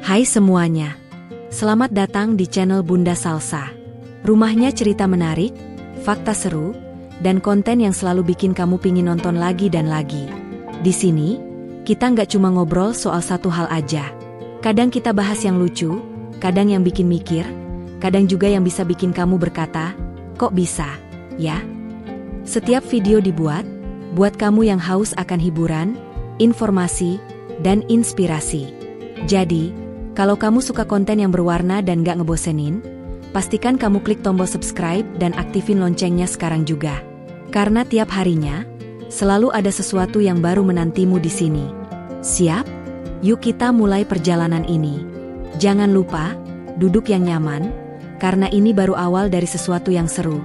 Hai semuanya, selamat datang di channel Bunda Salsa. Rumahnya cerita menarik, fakta seru, dan konten yang selalu bikin kamu pingin nonton lagi dan lagi. Di sini, kita nggak cuma ngobrol soal satu hal aja. Kadang kita bahas yang lucu, kadang yang bikin mikir, kadang juga yang bisa bikin kamu berkata, kok bisa, ya? Setiap video dibuat, buat kamu yang haus akan hiburan, informasi, dan inspirasi. Jadi, kalau kamu suka konten yang berwarna dan gak ngebosenin, pastikan kamu klik tombol subscribe dan aktifin loncengnya sekarang juga. Karena tiap harinya, selalu ada sesuatu yang baru menantimu di sini. Siap? Yuk kita mulai perjalanan ini. Jangan lupa, duduk yang nyaman, karena ini baru awal dari sesuatu yang seru.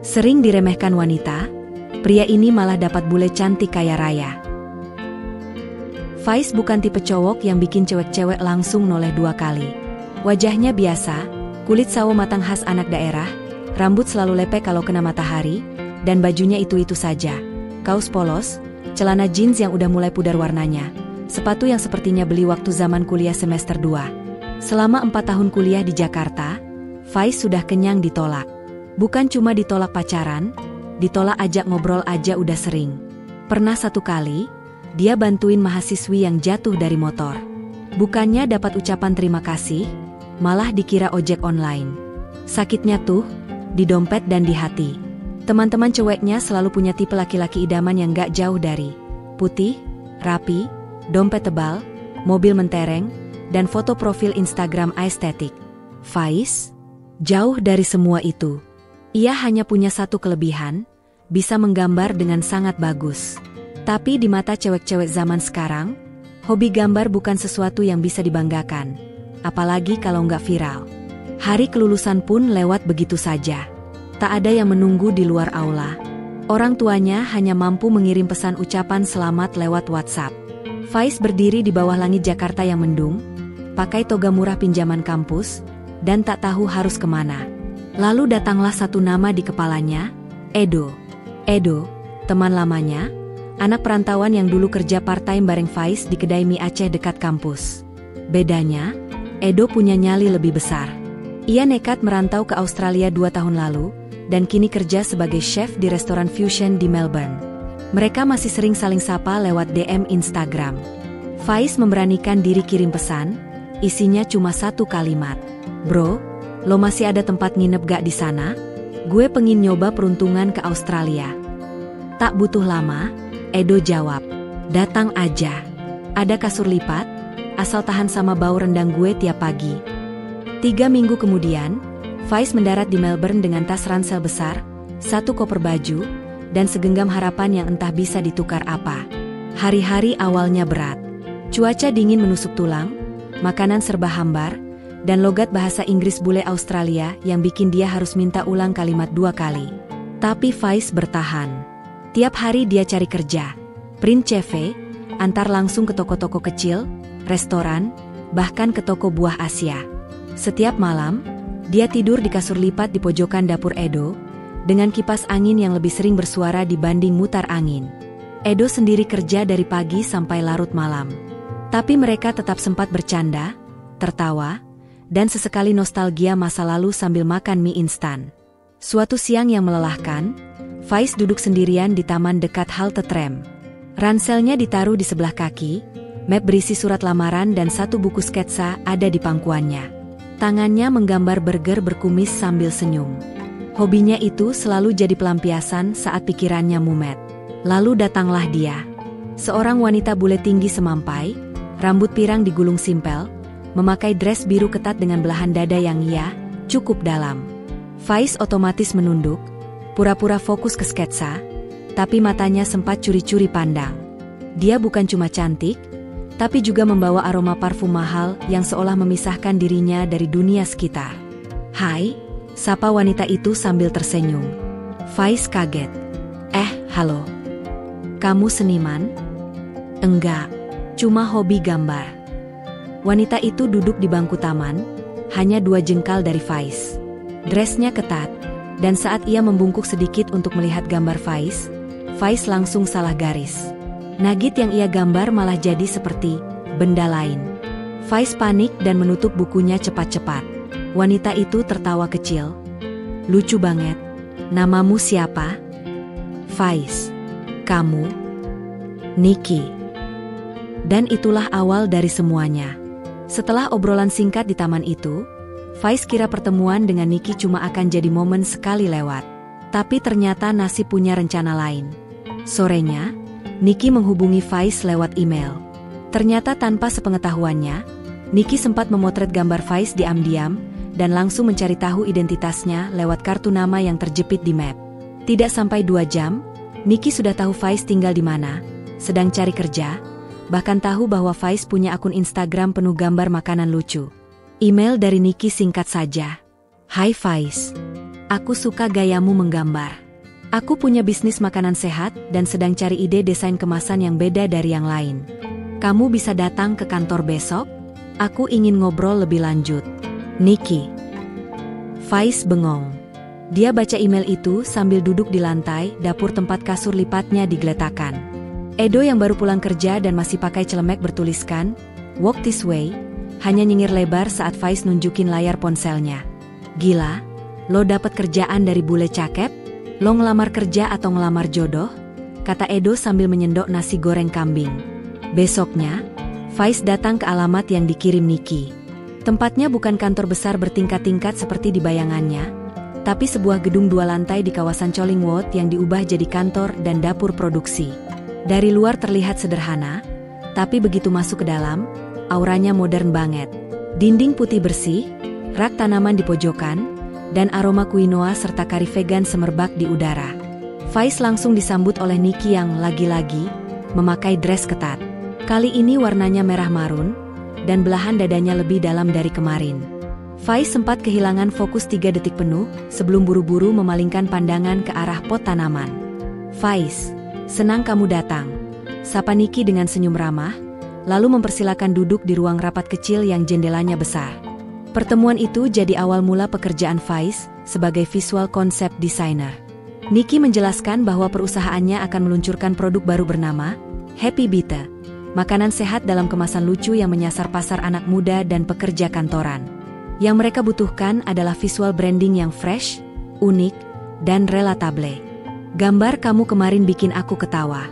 Sering diremehkan wanita, pria ini malah dapat bule cantik kaya raya. Faiz bukan tipe cowok yang bikin cewek-cewek langsung noleh dua kali. Wajahnya biasa, kulit sawo matang khas anak daerah, rambut selalu lepek kalau kena matahari, dan bajunya itu-itu saja. Kaos polos, celana jeans yang udah mulai pudar warnanya, sepatu yang sepertinya beli waktu zaman kuliah semester 2. Selama 4 tahun kuliah di Jakarta, Faiz sudah kenyang ditolak. Bukan cuma ditolak pacaran, ditolak ajak ngobrol aja udah sering. Pernah satu kali, dia bantuin mahasiswi yang jatuh dari motor. Bukannya dapat ucapan terima kasih, malah dikira ojek online. Sakitnya tuh, di dompet dan di hati. Teman-teman ceweknya selalu punya tipe laki-laki idaman yang gak jauh dari putih, rapi, dompet tebal, mobil mentereng, dan foto profil Instagram estetik. Faiz, jauh dari semua itu. Ia hanya punya satu kelebihan, bisa menggambar dengan sangat bagus. Tapi di mata cewek-cewek zaman sekarang, hobi gambar bukan sesuatu yang bisa dibanggakan. Apalagi kalau nggak viral. Hari kelulusan pun lewat begitu saja. Tak ada yang menunggu di luar aula. Orang tuanya hanya mampu mengirim pesan ucapan selamat lewat WhatsApp. Faiz berdiri di bawah langit Jakarta yang mendung, pakai toga murah pinjaman kampus, dan tak tahu harus kemana. Lalu datanglah satu nama di kepalanya, Edo. Edo, teman lamanya, anak perantauan yang dulu kerja part-time bareng Faiz di kedai mie Aceh dekat kampus. Bedanya, Edo punya nyali lebih besar. Ia nekat merantau ke Australia 2 tahun lalu, dan kini kerja sebagai chef di restoran fusion di Melbourne. Mereka masih sering saling sapa lewat DM Instagram. Faiz memberanikan diri kirim pesan, isinya cuma satu kalimat. Bro, lo masih ada tempat nginep gak di sana? Gue pengen nyoba peruntungan ke Australia. Tak butuh lama, Edo jawab, datang aja. Ada kasur lipat, asal tahan sama bau rendang gue tiap pagi. 3 minggu kemudian, Faiz mendarat di Melbourne dengan tas ransel besar, 1 koper baju, dan segenggam harapan yang entah bisa ditukar apa. Hari-hari awalnya berat. Cuaca dingin menusuk tulang, makanan serba hambar, dan logat bahasa Inggris bule Australia yang bikin dia harus minta ulang kalimat 2 kali. Tapi Faiz bertahan. Tiap hari dia cari kerja, print CV, antar langsung ke toko-toko kecil, restoran, bahkan ke toko buah Asia. Setiap malam, dia tidur di kasur lipat di pojokan dapur Edo, dengan kipas angin yang lebih sering bersuara dibanding mutar angin. Edo sendiri kerja dari pagi sampai larut malam. Tapi mereka tetap sempat bercanda, tertawa, dan sesekali nostalgia masa lalu sambil makan mie instan. Suatu siang yang melelahkan, Faiz duduk sendirian di taman dekat halte tram. Ranselnya ditaruh di sebelah kaki, map berisi surat lamaran dan 1 buku sketsa ada di pangkuannya. Tangannya menggambar burger berkumis sambil senyum. Hobinya itu selalu jadi pelampiasan saat pikirannya mumet. Lalu datanglah dia. Seorang wanita bule tinggi semampai, rambut pirang digulung simpel, memakai dress biru ketat dengan belahan dada yang cukup dalam. Faiz otomatis menunduk, pura-pura fokus ke sketsa, tapi matanya sempat curi-curi pandang. Dia bukan cuma cantik, tapi juga membawa aroma parfum mahal yang seolah memisahkan dirinya dari dunia sekitar. Hai, sapa wanita itu sambil tersenyum. Faiz kaget. Halo. Kamu seniman? Enggak, cuma hobi gambar. Wanita itu duduk di bangku taman, hanya 2 jengkal dari Faiz. Dressnya ketat, dan saat ia membungkuk sedikit untuk melihat gambar Faiz langsung salah garis. Nugget yang ia gambar malah jadi seperti benda lain. Faiz panik dan menutup bukunya cepat-cepat. Wanita itu tertawa kecil. Lucu banget. Namamu siapa? Faiz. Kamu? Niki. Dan itulah awal dari semuanya. Setelah obrolan singkat di taman itu, Faiz kira pertemuan dengan Niki cuma akan jadi momen sekali lewat. Tapi ternyata nasib punya rencana lain. Sorenya, Niki menghubungi Faiz lewat email. Ternyata tanpa sepengetahuannya, Niki sempat memotret gambar Faiz diam-diam dan langsung mencari tahu identitasnya lewat kartu nama yang terjepit di map. Tidak sampai 2 jam, Niki sudah tahu Faiz tinggal di mana, sedang cari kerja, bahkan tahu bahwa Faiz punya akun Instagram penuh gambar makanan lucu. Email dari Niki singkat saja. Hai Faiz, aku suka gayamu menggambar. Aku punya bisnis makanan sehat dan sedang cari ide desain kemasan yang beda dari yang lain. Kamu bisa datang ke kantor besok? Aku ingin ngobrol lebih lanjut. Niki. Faiz bengong. Dia baca email itu sambil duduk di lantai dapur tempat kasur lipatnya digeletakan. Edo yang baru pulang kerja dan masih pakai celemek bertuliskan, "Walk this way," hanya nyengir lebar saat Faiz nunjukin layar ponselnya. Gila, lo dapet kerjaan dari bule cakep? Lo ngelamar kerja atau ngelamar jodoh? Kata Edo sambil menyendok nasi goreng kambing. Besoknya, Faiz datang ke alamat yang dikirim Niki. Tempatnya bukan kantor besar bertingkat-tingkat seperti di bayangannya, tapi sebuah gedung 2 lantai di kawasan Collingwood yang diubah jadi kantor dan dapur produksi. Dari luar terlihat sederhana, tapi begitu masuk ke dalam, auranya modern banget. Dinding putih bersih, rak tanaman di pojokan, dan aroma quinoa serta kari vegan semerbak di udara. Faiz langsung disambut oleh Niki yang lagi-lagi memakai dress ketat. Kali ini warnanya merah marun, dan belahan dadanya lebih dalam dari kemarin. Faiz sempat kehilangan fokus 3 detik penuh sebelum buru-buru memalingkan pandangan ke arah pot tanaman. Faiz, senang kamu datang. Sapa Niki dengan senyum ramah, lalu mempersilakan duduk di ruang rapat kecil yang jendelanya besar. Pertemuan itu jadi awal mula pekerjaan Faiz sebagai visual concept designer. Niki menjelaskan bahwa perusahaannya akan meluncurkan produk baru bernama Happy Bite, makanan sehat dalam kemasan lucu yang menyasar pasar anak muda dan pekerja kantoran. Yang mereka butuhkan adalah visual branding yang fresh, unik, dan relatable. Gambar kamu kemarin bikin aku ketawa,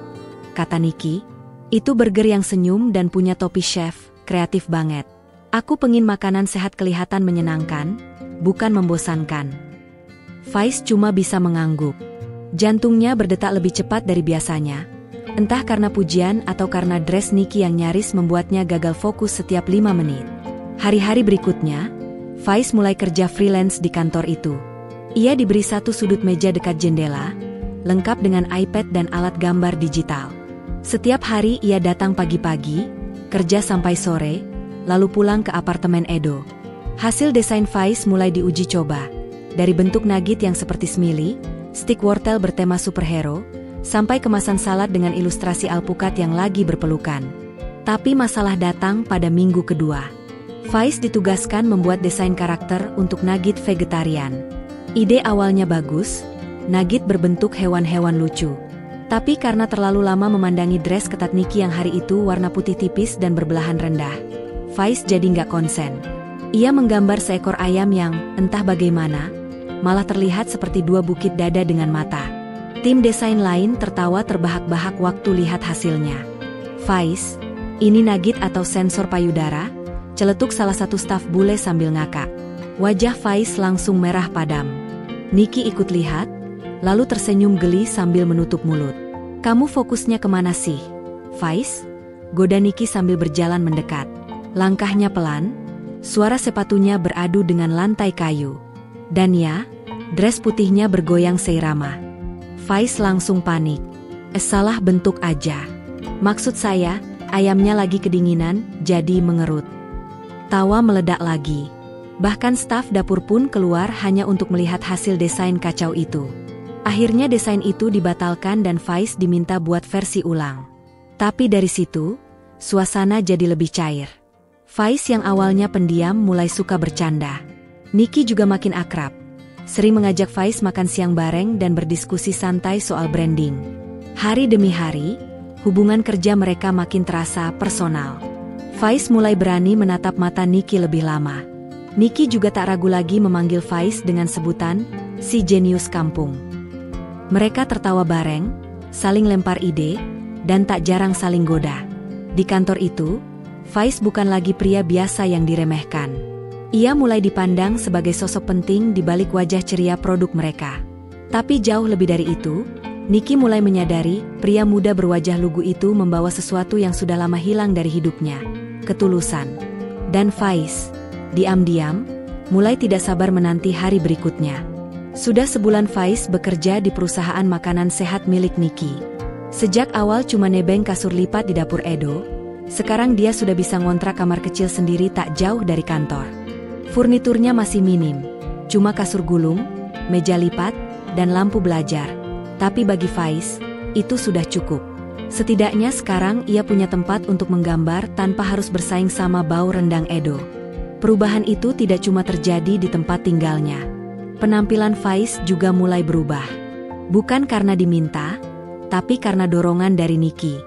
kata Niki. Itu burger yang senyum dan punya topi chef, kreatif banget. Aku pengin makanan sehat kelihatan menyenangkan, bukan membosankan. Faiz cuma bisa mengangguk. Jantungnya berdetak lebih cepat dari biasanya, entah karena pujian atau karena dress Niki yang nyaris membuatnya gagal fokus setiap 5 menit. Hari-hari berikutnya, Faiz mulai kerja freelance di kantor itu. Ia diberi satu sudut meja dekat jendela, lengkap dengan iPad dan alat gambar digital. Setiap hari ia datang pagi-pagi, kerja sampai sore, lalu pulang ke apartemen Edo. Hasil desain Faiz mulai diuji coba. Dari bentuk nugget yang seperti semili, stik wortel bertema superhero, sampai kemasan salad dengan ilustrasi alpukat yang lagi berpelukan. Tapi masalah datang pada minggu kedua. Faiz ditugaskan membuat desain karakter untuk nugget vegetarian. Ide awalnya bagus, nugget berbentuk hewan-hewan lucu. Tapi karena terlalu lama memandangi dress ketat Niki yang hari itu warna putih tipis dan berbelahan rendah, Faiz jadi nggak konsen. Ia menggambar seekor ayam yang, entah bagaimana, malah terlihat seperti 2 bukit dada dengan mata. Tim desain lain tertawa terbahak-bahak waktu lihat hasilnya. Faiz, ini nugget atau sensor payudara? Celetuk salah satu staf bule sambil ngakak. Wajah Faiz langsung merah padam. Niki ikut lihat, lalu tersenyum geli sambil menutup mulut. Kamu fokusnya kemana sih, Faiz? Goda Niki sambil berjalan mendekat. Langkahnya pelan, suara sepatunya beradu dengan lantai kayu. Dan ya, dress putihnya bergoyang seirama. Faiz langsung panik. Salah bentuk aja. Maksud saya, ayamnya lagi kedinginan, jadi mengerut. Tawa meledak lagi. Bahkan staf dapur pun keluar hanya untuk melihat hasil desain kacau itu. Akhirnya desain itu dibatalkan dan Faiz diminta buat versi ulang. Tapi dari situ, suasana jadi lebih cair. Faiz yang awalnya pendiam mulai suka bercanda. Niki juga makin akrab. Sering mengajak Faiz makan siang bareng dan berdiskusi santai soal branding. Hari demi hari, hubungan kerja mereka makin terasa personal. Faiz mulai berani menatap mata Niki lebih lama. Niki juga tak ragu lagi memanggil Faiz dengan sebutan, si jenius kampung. Mereka tertawa bareng, saling lempar ide, dan tak jarang saling goda. Di kantor itu, Faiz bukan lagi pria biasa yang diremehkan. Ia mulai dipandang sebagai sosok penting di balik wajah ceria produk mereka. Tapi jauh lebih dari itu, Niki mulai menyadari pria muda berwajah lugu itu membawa sesuatu yang sudah lama hilang dari hidupnya. Ketulusan. Dan Faiz, diam-diam, mulai tidak sabar menanti hari berikutnya. Sudah sebulan Faiz bekerja di perusahaan makanan sehat milik Niki. Sejak awal cuma nebeng kasur lipat di dapur Edo, sekarang dia sudah bisa ngontrak kamar kecil sendiri tak jauh dari kantor. Furniturnya masih minim, cuma kasur gulung, meja lipat, dan lampu belajar. Tapi bagi Faiz, itu sudah cukup. Setidaknya sekarang ia punya tempat untuk menggambar tanpa harus bersaing sama bau rendang Edo. Perubahan itu tidak cuma terjadi di tempat tinggalnya. Penampilan Faiz juga mulai berubah. Bukan karena diminta, tapi karena dorongan dari Niki.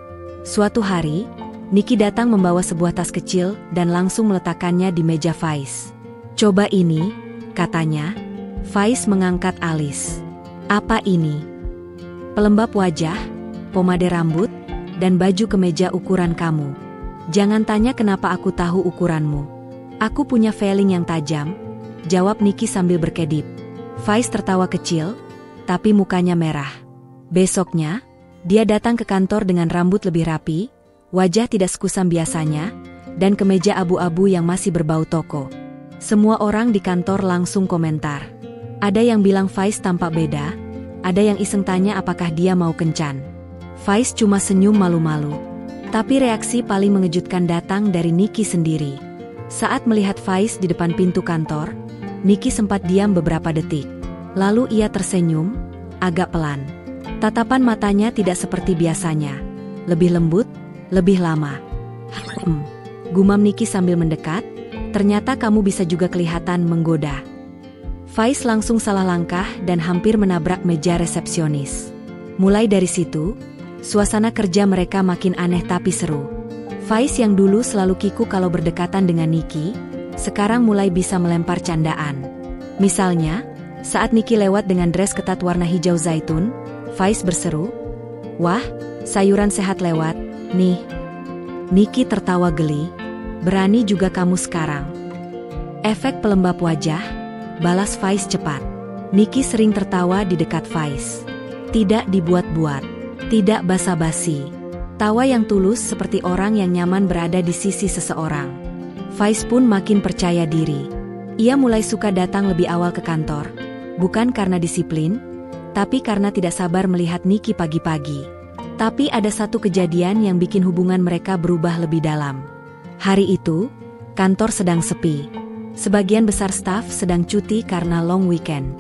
Suatu hari, Niki datang membawa sebuah tas kecil dan langsung meletakkannya di meja Faiz. "Coba ini," katanya. Faiz mengangkat alis. "Apa ini?" "Pelembab wajah, pomade rambut, dan baju kemeja ukuran kamu. Jangan tanya kenapa aku tahu ukuranmu. Aku punya feeling yang tajam," jawab Niki sambil berkedip. Faiz tertawa kecil, tapi mukanya merah. Besoknya, dia datang ke kantor dengan rambut lebih rapi, wajah tidak sekusam biasanya, dan kemeja abu-abu yang masih berbau toko. Semua orang di kantor langsung komentar. Ada yang bilang Faiz tampak beda, ada yang iseng tanya apakah dia mau kencan. Faiz cuma senyum malu-malu. Tapi reaksi paling mengejutkan datang dari Niki sendiri. Saat melihat Faiz di depan pintu kantor, Niki sempat diam beberapa detik. Lalu ia tersenyum, agak pelan. Tatapan matanya tidak seperti biasanya. Lebih lembut, lebih lama. Gumam Niki sambil mendekat, "Ternyata kamu bisa juga kelihatan menggoda." Faiz langsung salah langkah dan hampir menabrak meja resepsionis. Mulai dari situ, suasana kerja mereka makin aneh tapi seru. Faiz yang dulu selalu kiku kalau berdekatan dengan Niki, sekarang mulai bisa melempar candaan. Misalnya, saat Niki lewat dengan dress ketat warna hijau zaitun, Faiz berseru, "Wah, sayuran sehat lewat, nih." Niki tertawa geli, "Berani juga kamu sekarang." "Efek pelembab wajah," balas Faiz cepat. Niki sering tertawa di dekat Faiz. Tidak dibuat-buat, tidak basa-basi. Tawa yang tulus seperti orang yang nyaman berada di sisi seseorang. Faiz pun makin percaya diri. Ia mulai suka datang lebih awal ke kantor, bukan karena disiplin, tapi karena tidak sabar melihat Niki pagi-pagi. Tapi ada satu kejadian yang bikin hubungan mereka berubah lebih dalam. Hari itu, kantor sedang sepi. Sebagian besar staf sedang cuti karena long weekend.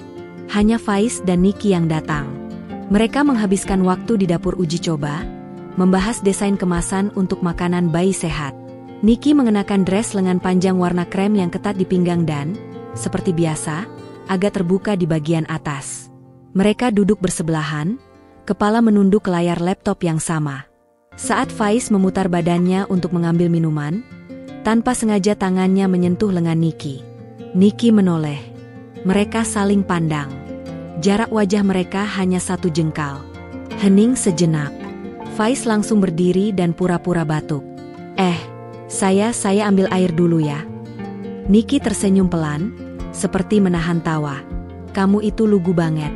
Hanya Faiz dan Niki yang datang. Mereka menghabiskan waktu di dapur uji coba, membahas desain kemasan untuk makanan bayi sehat. Niki mengenakan dress lengan panjang warna krem yang ketat di pinggang dan, seperti biasa, agak terbuka di bagian atas. Mereka duduk bersebelahan, kepala menunduk ke layar laptop yang sama. Saat Faiz memutar badannya untuk mengambil minuman, tanpa sengaja tangannya menyentuh lengan Niki. Niki menoleh. Mereka saling pandang. Jarak wajah mereka hanya 1 jengkal. Hening sejenak. Faiz langsung berdiri dan pura-pura batuk. Saya ambil air dulu ya." Niki tersenyum pelan, seperti menahan tawa. "Kamu itu lugu banget."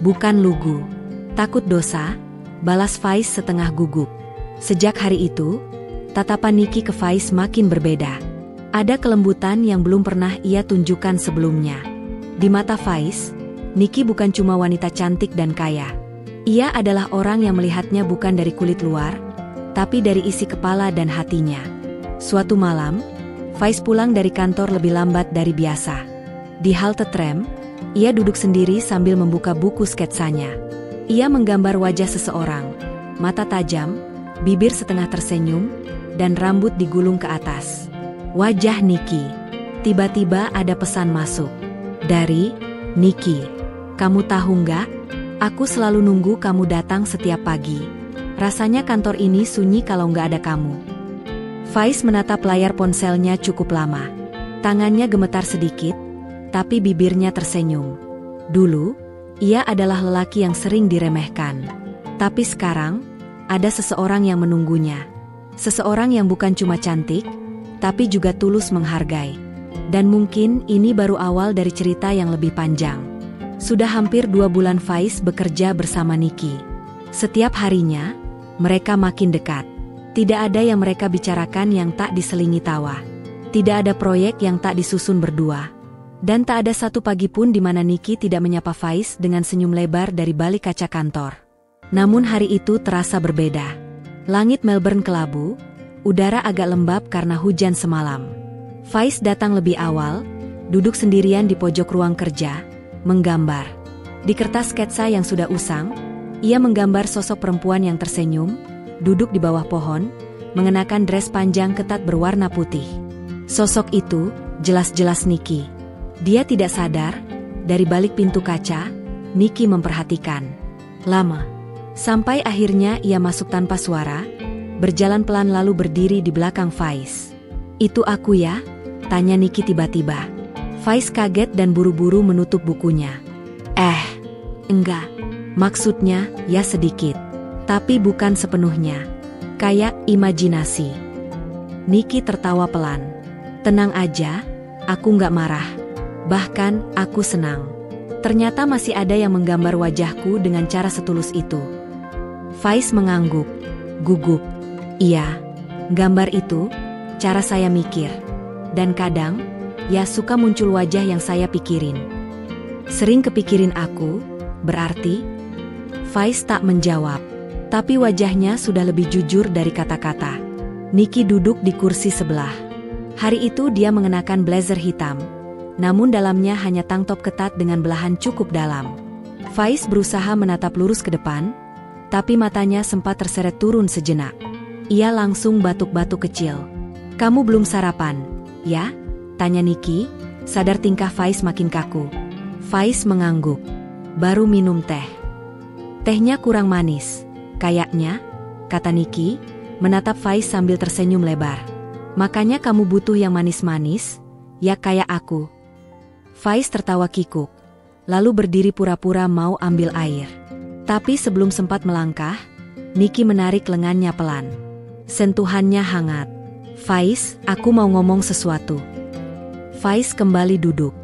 "Bukan lugu. Takut dosa," balas Faiz setengah gugup. Sejak hari itu, tatapan Niki ke Faiz makin berbeda. Ada kelembutan yang belum pernah ia tunjukkan sebelumnya. Di mata Faiz, Niki bukan cuma wanita cantik dan kaya. Ia adalah orang yang melihatnya bukan dari kulit luar, tapi dari isi kepala dan hatinya. Suatu malam, Faiz pulang dari kantor lebih lambat dari biasa. Di halte tram, ia duduk sendiri sambil membuka buku sketsanya. Ia menggambar wajah seseorang, mata tajam, bibir setengah tersenyum, dan rambut digulung ke atas. Wajah Niki. Tiba-tiba ada pesan masuk. Dari Niki. "Kamu tahu nggak? Aku selalu nunggu kamu datang setiap pagi. Rasanya kantor ini sunyi kalau nggak ada kamu." Faiz menatap layar ponselnya cukup lama. Tangannya gemetar sedikit, tapi bibirnya tersenyum. Dulu, ia adalah lelaki yang sering diremehkan. Tapi sekarang, ada seseorang yang menunggunya. Seseorang yang bukan cuma cantik, tapi juga tulus menghargai. Dan mungkin ini baru awal dari cerita yang lebih panjang. Sudah hampir 2 bulan Faiz bekerja bersama Niki. Setiap harinya, mereka makin dekat. Tidak ada yang mereka bicarakan yang tak diselingi tawa. Tidak ada proyek yang tak disusun berdua. Dan tak ada satu pagi pun di mana Niki tidak menyapa Faiz dengan senyum lebar dari balik kaca kantor. Namun hari itu terasa berbeda. Langit Melbourne kelabu, udara agak lembab karena hujan semalam. Faiz datang lebih awal, duduk sendirian di pojok ruang kerja, menggambar. Di kertas sketsa yang sudah usang, ia menggambar sosok perempuan yang tersenyum, duduk di bawah pohon, mengenakan dress panjang ketat berwarna putih. Sosok itu jelas-jelas Niki. Dia tidak sadar, dari balik pintu kaca, Niki memperhatikan. Lama. Sampai akhirnya ia masuk tanpa suara, berjalan pelan lalu berdiri di belakang Faiz. "Itu aku ya?" tanya Niki tiba-tiba. Faiz kaget dan buru-buru menutup bukunya. Enggak. Maksudnya, ya sedikit. Tapi bukan sepenuhnya. Kayak imajinasi. Niki tertawa pelan. "Tenang aja, aku nggak marah. Bahkan, aku senang. Ternyata masih ada yang menggambar wajahku dengan cara setulus itu." Faiz mengangguk, gugup. "Iya, gambar itu, cara saya mikir. Dan kadang, ya suka muncul wajah yang saya pikirin." "Sering kepikirin aku, berarti?" Faiz tak menjawab, tapi wajahnya sudah lebih jujur dari kata-kata. Niki duduk di kursi sebelah. Hari itu dia mengenakan blazer hitam, namun dalamnya hanya tank top ketat dengan belahan cukup dalam. Faiz berusaha menatap lurus ke depan, tapi matanya sempat terseret turun sejenak. Ia langsung batuk-batuk kecil. "Kamu belum sarapan, ya?" tanya Niki, sadar tingkah Faiz makin kaku. Faiz mengangguk. "Baru minum teh." "Tehnya kurang manis, kayaknya," kata Niki, menatap Faiz sambil tersenyum lebar. "Makanya kamu butuh yang manis-manis, ya kayak aku." Faiz tertawa kikuk, lalu berdiri pura-pura mau ambil air. Tapi sebelum sempat melangkah, Niki menarik lengannya pelan. Sentuhannya hangat. "Faiz, aku mau ngomong sesuatu." Faiz kembali duduk.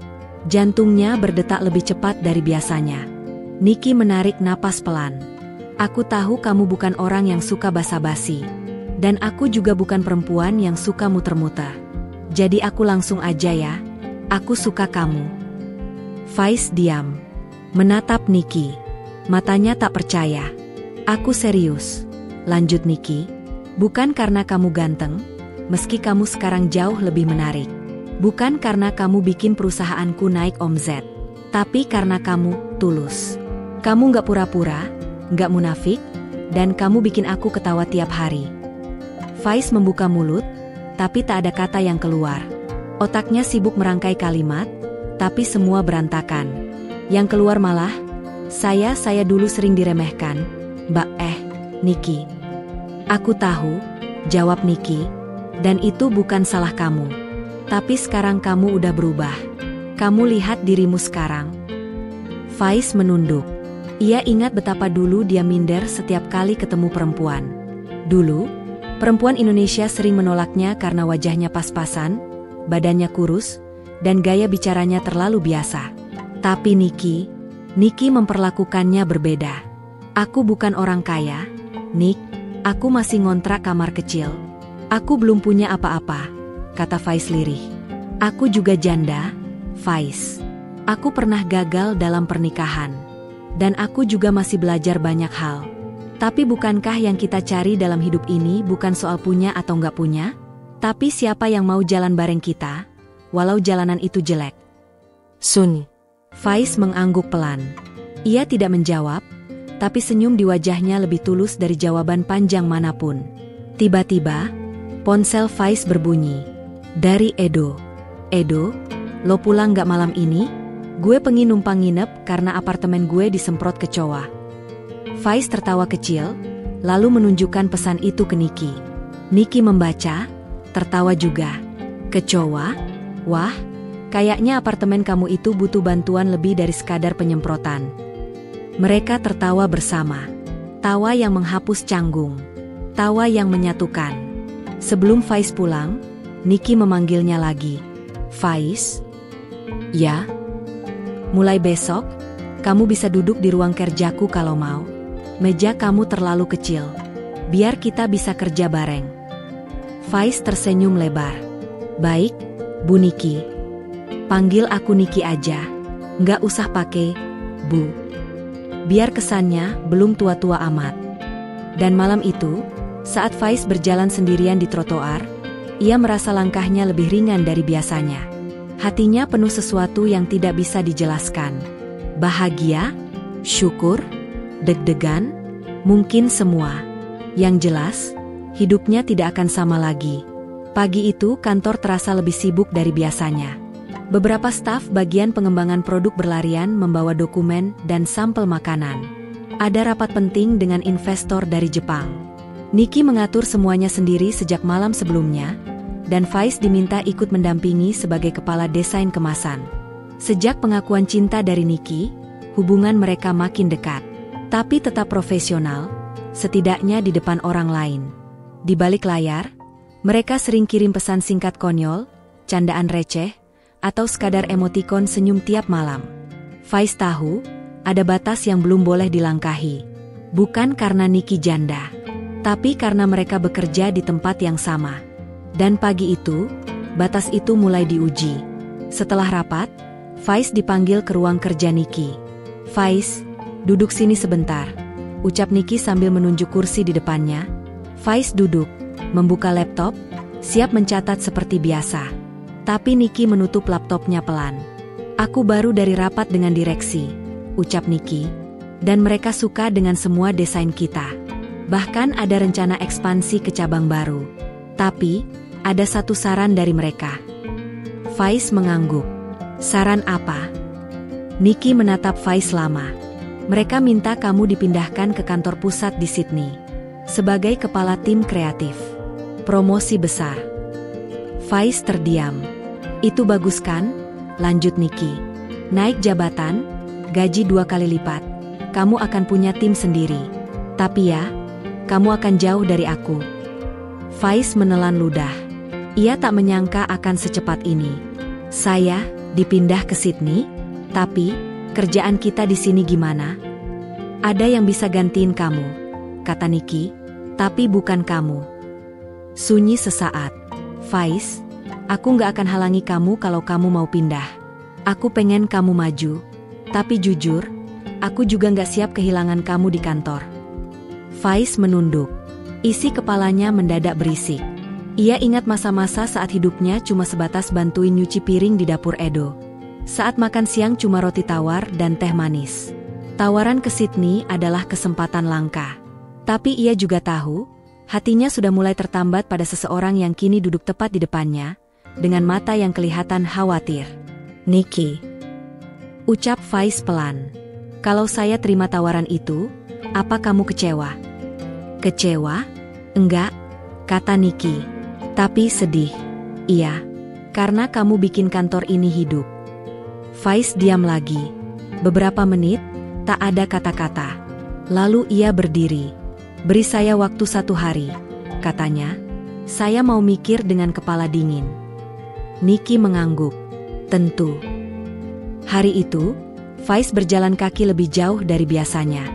Jantungnya berdetak lebih cepat dari biasanya. Niki menarik napas pelan. "Aku tahu kamu bukan orang yang suka basa-basi. Dan aku juga bukan perempuan yang suka muter-muter. Jadi aku langsung aja ya. Aku suka kamu." Faiz diam, menatap Niki. Matanya tak percaya. "Aku serius," lanjut Niki. "Bukan karena kamu ganteng, meski kamu sekarang jauh lebih menarik. Bukan karena kamu bikin perusahaanku naik omzet. Tapi karena kamu tulus. Kamu gak pura-pura, gak munafik, dan kamu bikin aku ketawa tiap hari." Faiz membuka mulut, tapi tak ada kata yang keluar. Otaknya sibuk merangkai kalimat, tapi semua berantakan. Yang keluar malah, Saya dulu sering diremehkan, Mbak Niki." "Aku tahu," jawab Niki, "dan itu bukan salah kamu. Tapi sekarang kamu udah berubah. Kamu lihat dirimu sekarang." Faiz menunduk. Ia ingat betapa dulu dia minder setiap kali ketemu perempuan. Dulu, perempuan Indonesia sering menolaknya karena wajahnya pas-pasan, badannya kurus, dan gaya bicaranya terlalu biasa. Tapi Niki memperlakukannya berbeda. "Aku bukan orang kaya, Nick. Aku masih ngontrak kamar kecil. Aku belum punya apa-apa," kata Faiz lirih. "Aku juga janda, Faiz. Aku pernah gagal dalam pernikahan. Dan aku juga masih belajar banyak hal. Tapi bukankah yang kita cari dalam hidup ini bukan soal punya atau nggak punya? Tapi siapa yang mau jalan bareng kita, walau jalanan itu jelek?" "Sun." Faiz mengangguk pelan. Ia tidak menjawab, tapi senyum di wajahnya lebih tulus dari jawaban panjang manapun. Tiba-tiba, ponsel Faiz berbunyi. Dari Edo. "Edo, lo pulang gak malam ini? Gue pengen numpang nginep karena apartemen gue disemprot kecoa." Faiz tertawa kecil, lalu menunjukkan pesan itu ke Niki. Niki membaca, tertawa juga. Kecoa? Wah, kayaknya apartemen kamu itu butuh bantuan lebih dari sekadar penyemprotan. Mereka tertawa bersama. Tawa yang menghapus canggung. Tawa yang menyatukan. Sebelum Faiz pulang, Niki memanggilnya lagi. Faiz? Ya? Mulai besok, kamu bisa duduk di ruang kerjaku kalau mau. Meja kamu terlalu kecil. Biar kita bisa kerja bareng. Faiz tersenyum lebar. Baik, Bu Niki. Panggil aku Niki aja. Nggak usah pakai Bu. Biar kesannya belum tua-tua amat. Dan malam itu, saat Faiz berjalan sendirian di trotoar, ia merasa langkahnya lebih ringan dari biasanya. Hatinya penuh sesuatu yang tidak bisa dijelaskan. Bahagia, syukur, deg-degan, mungkin semua. Yang jelas, hidupnya tidak akan sama lagi. Pagi itu kantor terasa lebih sibuk dari biasanya. Beberapa staf bagian pengembangan produk berlarian membawa dokumen dan sampel makanan. Ada rapat penting dengan investor dari Jepang. Niki mengatur semuanya sendiri sejak malam sebelumnya, dan Faiz diminta ikut mendampingi sebagai kepala desain kemasan. Sejak pengakuan cinta dari Niki, hubungan mereka makin dekat. Tapi tetap profesional, setidaknya di depan orang lain. Di balik layar, mereka sering kirim pesan singkat konyol, candaan receh, atau sekadar emotikon senyum tiap malam. Faiz tahu, ada batas yang belum boleh dilangkahi. Bukan karena Niki janda, tapi karena mereka bekerja di tempat yang sama. Dan pagi itu, batas itu mulai diuji. Setelah rapat, Faiz dipanggil ke ruang kerja Niki. Faiz, duduk sini sebentar, ucap Niki sambil menunjuk kursi di depannya. Faiz duduk, membuka laptop, siap mencatat seperti biasa. Tapi Niki menutup laptopnya pelan. Aku baru dari rapat dengan direksi, ucap Niki. Dan mereka suka dengan semua desain kita. Bahkan ada rencana ekspansi ke cabang baru. Tapi, ada satu saran dari mereka. Faiz mengangguk. Saran apa? Niki menatap Faiz lama. Mereka minta kamu dipindahkan ke kantor pusat di Sydney. Sebagai kepala tim kreatif. Promosi besar. Faiz terdiam. Itu bagus kan? Lanjut Niki. Naik jabatan, gaji 2 kali lipat. Kamu akan punya tim sendiri. Tapi ya, kamu akan jauh dari aku. Faiz menelan ludah. Ia tak menyangka akan secepat ini. Saya dipindah ke Sydney, tapi kerjaan kita di sini gimana? Ada yang bisa gantiin kamu, kata Niki, tapi bukan kamu. Sunyi sesaat. Faiz, aku nggak akan halangi kamu kalau kamu mau pindah. Aku pengen kamu maju. Tapi jujur, aku juga nggak siap kehilangan kamu di kantor. Faiz menunduk. Isi kepalanya mendadak berisik. Ia ingat masa-masa saat hidupnya cuma sebatas bantuin nyuci piring di dapur Edo. Saat makan siang cuma roti tawar dan teh manis. Tawaran ke Sydney adalah kesempatan langka. Tapi ia juga tahu, hatinya sudah mulai tertambat pada seseorang yang kini duduk tepat di depannya, dengan mata yang kelihatan khawatir. Niki, ucap Faiz pelan. Kalau saya terima tawaran itu, apa kamu kecewa? Kecewa? Enggak, kata Niki. Tapi sedih. Iya, karena kamu bikin kantor ini hidup. Faiz diam lagi. Beberapa menit, tak ada kata-kata. Lalu ia berdiri. Beri saya waktu 1 hari, katanya. Saya mau mikir dengan kepala dingin. Niki mengangguk. Tentu. Hari itu, Faiz berjalan kaki lebih jauh dari biasanya.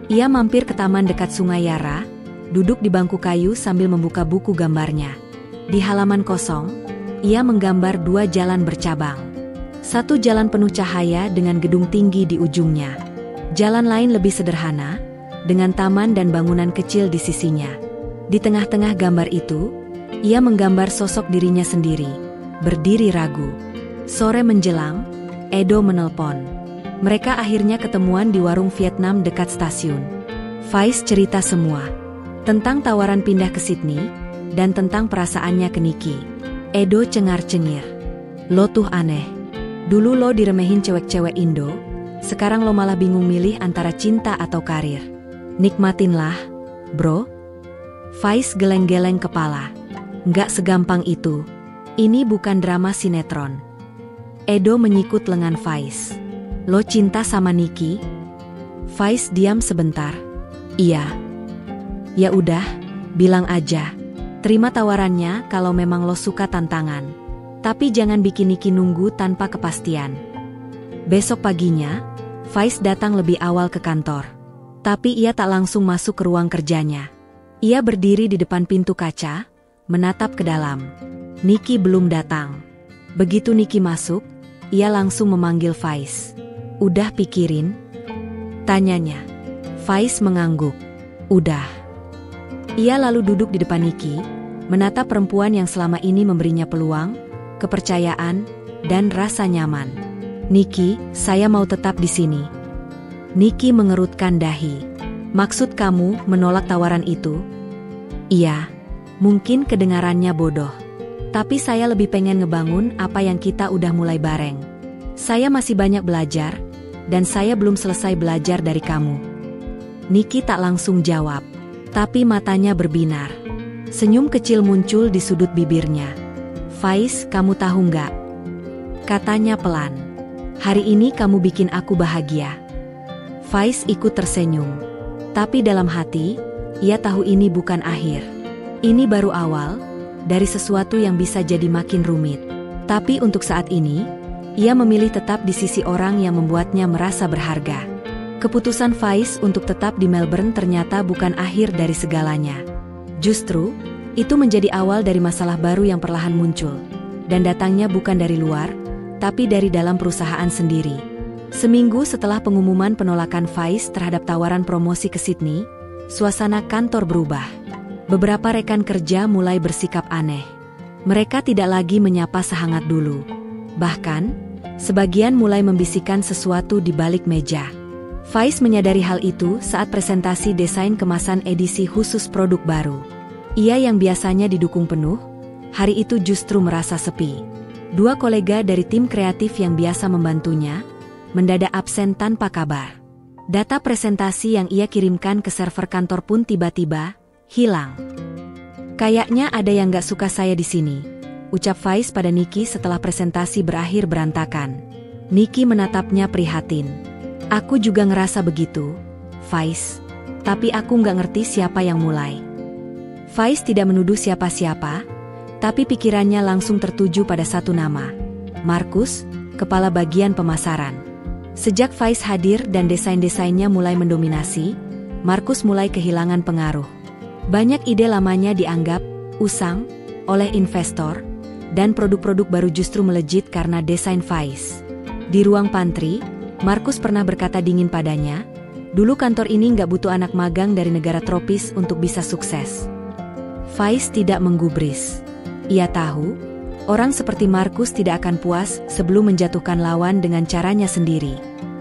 Ia mampir ke taman dekat Sungai Yara, duduk di bangku kayu sambil membuka buku gambarnya. Di halaman kosong, ia menggambar 2 jalan bercabang. Satu jalan penuh cahaya dengan gedung tinggi di ujungnya. Jalan lain lebih sederhana, dengan taman dan bangunan kecil di sisinya. Di tengah-tengah gambar itu, ia menggambar sosok dirinya sendiri, berdiri ragu. Sore menjelang, Edo menelpon. Mereka akhirnya ketemuan di warung Vietnam dekat stasiun. Faiz cerita semua. Tentang tawaran pindah ke Sydney, dan tentang perasaannya ke Niki. Edo cengar-cengir. Lo tuh aneh. Dulu lo diremehin cewek-cewek Indo, sekarang lo malah bingung milih antara cinta atau karir. Nikmatinlah, bro. Faiz geleng-geleng kepala. Nggak segampang itu. Ini bukan drama sinetron. Edo menyikut lengan Faiz. Lo cinta sama Niki? Faiz diam sebentar. Iya. Ya udah, bilang aja. Terima tawarannya kalau memang lo suka tantangan. Tapi jangan bikin Niki nunggu tanpa kepastian. Besok paginya, Faiz datang lebih awal ke kantor. Tapi ia tak langsung masuk ke ruang kerjanya. Ia berdiri di depan pintu kaca, menatap ke dalam. Niki belum datang. Begitu Niki masuk, ia langsung memanggil Faiz. Udah pikirin? Tanyanya. Faiz mengangguk. Udah. Ia lalu duduk di depan Niki, menatap perempuan yang selama ini memberinya peluang, kepercayaan, dan rasa nyaman. Niki, saya mau tetap di sini. Niki mengerutkan dahi. Maksud kamu menolak tawaran itu? Iya, mungkin kedengarannya bodoh. Tapi saya lebih pengen ngebangun apa yang kita udah mulai bareng. Saya masih banyak belajar, dan saya belum selesai belajar dari kamu. Niki tak langsung jawab, tapi matanya berbinar. Senyum kecil muncul di sudut bibirnya. Faiz, kamu tahu nggak? Katanya pelan. Hari ini kamu bikin aku bahagia. Faiz ikut tersenyum. Tapi dalam hati, ia tahu ini bukan akhir. Ini baru awal, dari sesuatu yang bisa jadi makin rumit. Tapi untuk saat ini, ia memilih tetap di sisi orang yang membuatnya merasa berharga. Keputusan Faiz untuk tetap di Melbourne ternyata bukan akhir dari segalanya. Justru, itu menjadi awal dari masalah baru yang perlahan muncul. Dan datangnya bukan dari luar, tapi dari dalam perusahaan sendiri. Seminggu setelah pengumuman penolakan Faiz terhadap tawaran promosi ke Sydney, suasana kantor berubah. Beberapa rekan kerja mulai bersikap aneh. Mereka tidak lagi menyapa sehangat dulu. Bahkan, sebagian mulai membisikkan sesuatu di balik meja. Faiz menyadari hal itu saat presentasi desain kemasan edisi khusus produk baru. Ia yang biasanya didukung penuh, hari itu justru merasa sepi. Dua kolega dari tim kreatif yang biasa membantunya, mendadak absen tanpa kabar. Data presentasi yang ia kirimkan ke server kantor pun tiba-tiba hilang. Kayaknya ada yang gak suka saya di sini, ucap Faiz pada Niki setelah presentasi berakhir berantakan. Niki menatapnya prihatin. Aku juga ngerasa begitu, Faiz. Tapi aku gak ngerti siapa yang mulai. Faiz tidak menuduh siapa-siapa, tapi pikirannya langsung tertuju pada satu nama. Markus, kepala bagian pemasaran. Sejak Faiz hadir dan desain-desainnya mulai mendominasi, Markus mulai kehilangan pengaruh. Banyak ide lamanya dianggap usang oleh investor, dan produk-produk baru justru melejit karena desain Faiz. Di ruang pantry, Markus pernah berkata dingin padanya, dulu kantor ini nggak butuh anak magang dari negara tropis untuk bisa sukses. Faiz tidak menggubris. Ia tahu, orang seperti Markus tidak akan puas sebelum menjatuhkan lawan dengan caranya sendiri.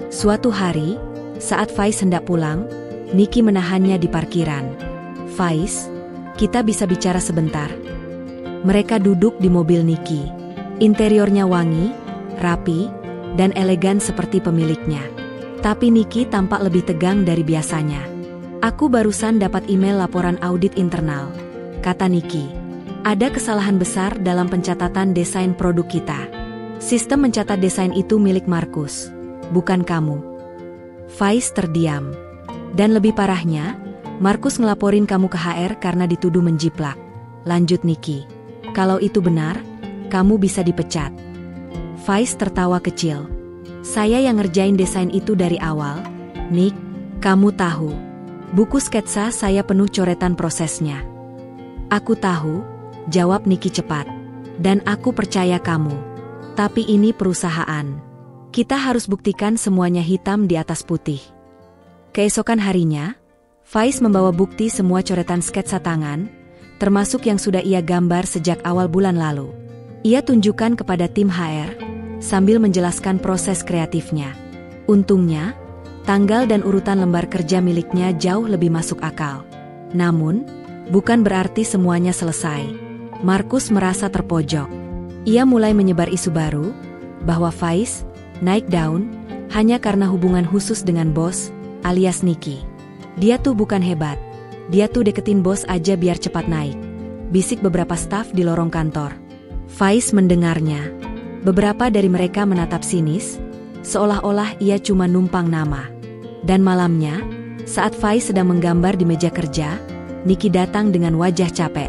Suatu hari, saat Faiz hendak pulang, Niki menahannya di parkiran. Faiz, kita bisa bicara sebentar. Mereka duduk di mobil Niki. Interiornya wangi, rapi, dan elegan seperti pemiliknya. Tapi Niki tampak lebih tegang dari biasanya. Aku barusan dapat email laporan audit internal, kata Niki. Ada kesalahan besar dalam pencatatan desain produk kita. Sistem mencatat desain itu milik Markus, bukan kamu. Faiz terdiam. Dan lebih parahnya, Markus ngelaporin kamu ke HR karena dituduh menjiplak. Lanjut Niki. Kalau itu benar, kamu bisa dipecat. Faiz tertawa kecil. Saya yang ngerjain desain itu dari awal. Nick, kamu tahu. Buku sketsa saya penuh coretan prosesnya. Aku tahu, jawab Niki cepat. Dan aku percaya kamu. Tapi ini perusahaan. Kita harus buktikan semuanya hitam di atas putih. Keesokan harinya, Faiz membawa bukti semua coretan sketsa tangan, termasuk yang sudah ia gambar sejak awal bulan lalu. Ia tunjukkan kepada tim HR, sambil menjelaskan proses kreatifnya. Untungnya, tanggal dan urutan lembar kerja miliknya jauh lebih masuk akal. Namun, bukan berarti semuanya selesai. Markus merasa terpojok. Ia mulai menyebar isu baru, bahwa Faiz naik daun hanya karena hubungan khusus dengan bos, alias Niki. Dia tuh bukan hebat. Dia tuh deketin bos aja biar cepat naik. bisik beberapa staf di lorong kantor. Faiz mendengarnya. Beberapa dari mereka menatap sinis, seolah-olah ia cuma numpang nama. Dan malamnya, saat Faiz sedang menggambar di meja kerja, Niki datang dengan wajah capek.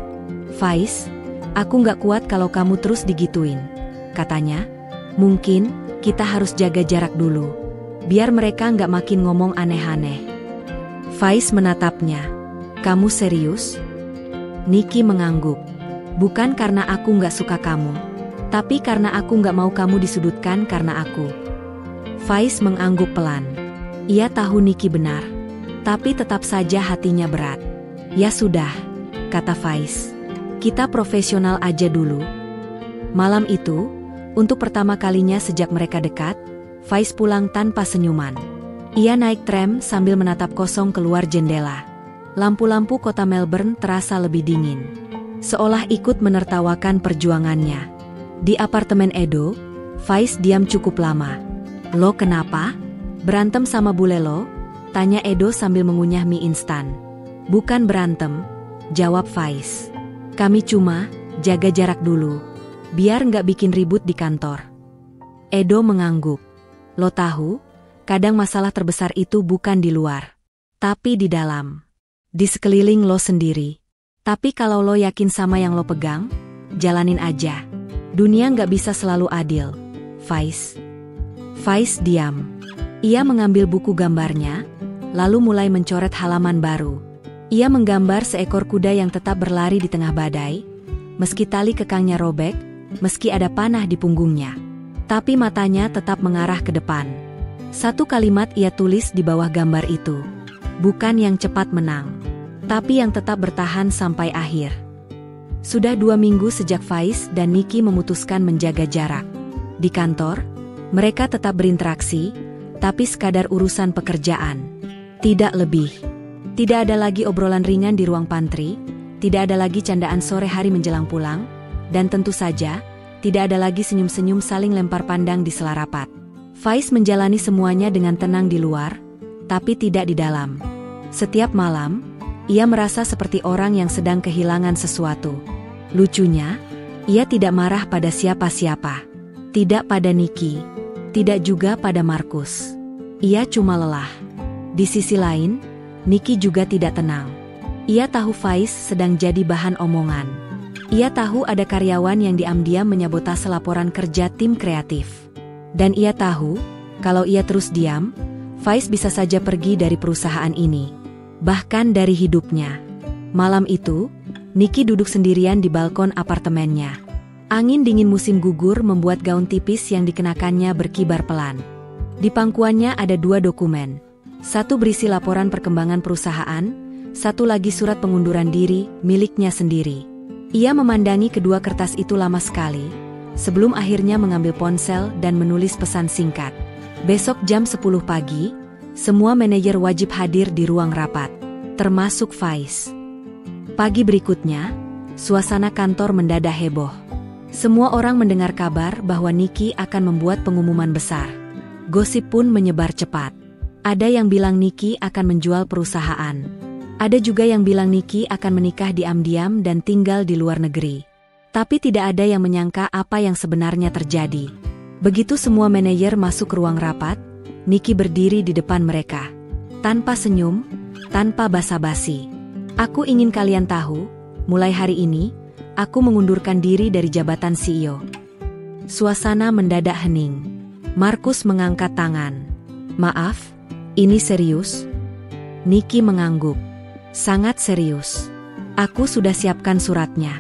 "Faiz, aku nggak kuat kalau kamu terus digituin," katanya. "Mungkin kita harus jaga jarak dulu, biar mereka nggak makin ngomong aneh-aneh." Faiz menatapnya. "Kamu serius?" Niki mengangguk. "Bukan karena aku nggak suka kamu, tapi karena aku nggak mau kamu disudutkan karena aku." Faiz mengangguk pelan. Ia tahu Niki benar, tapi tetap saja hatinya berat. "Ya sudah," kata Faiz. "Kita profesional aja dulu." Malam itu, untuk pertama kalinya sejak mereka dekat, Faiz pulang tanpa senyuman. Ia naik tram sambil menatap kosong keluar jendela. Lampu-lampu kota Melbourne terasa lebih dingin, seolah ikut menertawakan perjuangannya. Di apartemen Edo, Faiz diam cukup lama. "Lo kenapa? Berantem sama bule lo?" tanya Edo sambil mengunyah mie instan. "Bukan berantem," jawab Faiz. "Kami cuma jaga jarak dulu, biar nggak bikin ribut di kantor." Edo mengangguk. "Lo tahu, kadang masalah terbesar itu bukan di luar, tapi di dalam. Di sekeliling lo sendiri. Tapi kalau lo yakin sama yang lo pegang, jalanin aja. Dunia nggak bisa selalu adil, Faiz." Faiz diam. Ia mengambil buku gambarnya, lalu mulai mencoret halaman baru. Ia menggambar seekor kuda yang tetap berlari di tengah badai, meski tali kekangnya robek, meski ada panah di punggungnya. Tapi matanya tetap mengarah ke depan. Satu kalimat ia tulis di bawah gambar itu. "Bukan yang cepat menang, tapi yang tetap bertahan sampai akhir." Sudah 2 minggu sejak Faiz dan Niki memutuskan menjaga jarak. Di kantor, mereka tetap berinteraksi, tapi sekadar urusan pekerjaan. Tidak lebih. Tidak ada lagi obrolan ringan di ruang pantry, tidak ada lagi candaan sore hari menjelang pulang, dan tentu saja, tidak ada lagi senyum-senyum saling lempar pandang di sela rapat. Faiz menjalani semuanya dengan tenang di luar, tapi tidak di dalam. Setiap malam, ia merasa seperti orang yang sedang kehilangan sesuatu. Lucunya, ia tidak marah pada siapa-siapa. Tidak pada Niki, tidak juga pada Markus. Ia cuma lelah. Di sisi lain, Niki juga tidak tenang. Ia tahu Faiz sedang jadi bahan omongan. Ia tahu ada karyawan yang diam-diam menyabotase laporan kerja tim kreatif. Dan ia tahu, kalau ia terus diam, Faiz bisa saja pergi dari perusahaan ini. Bahkan dari hidupnya. Malam itu, Niki duduk sendirian di balkon apartemennya. Angin dingin musim gugur membuat gaun tipis yang dikenakannya berkibar pelan. Di pangkuannya ada 2 dokumen. Satu berisi laporan perkembangan perusahaan, satu lagi surat pengunduran diri miliknya sendiri. Ia memandangi kedua kertas itu lama sekali, sebelum akhirnya mengambil ponsel dan menulis pesan singkat. Besok jam 10 pagi, semua manajer wajib hadir di ruang rapat, termasuk Faiz. Pagi berikutnya, suasana kantor mendadak heboh. Semua orang mendengar kabar bahwa Niki akan membuat pengumuman besar. Gosip pun menyebar cepat. Ada yang bilang Niki akan menjual perusahaan. Ada juga yang bilang Niki akan menikah diam-diam dan tinggal di luar negeri. Tapi tidak ada yang menyangka apa yang sebenarnya terjadi. Begitu semua manajer masuk ke ruang rapat, Niki berdiri di depan mereka. Tanpa senyum, tanpa basa-basi. "Aku ingin kalian tahu, mulai hari ini, aku mengundurkan diri dari jabatan CEO." Suasana mendadak hening. Markus mengangkat tangan. "Maaf, ini serius?" Niki mengangguk. "Sangat serius. Aku sudah siapkan suratnya.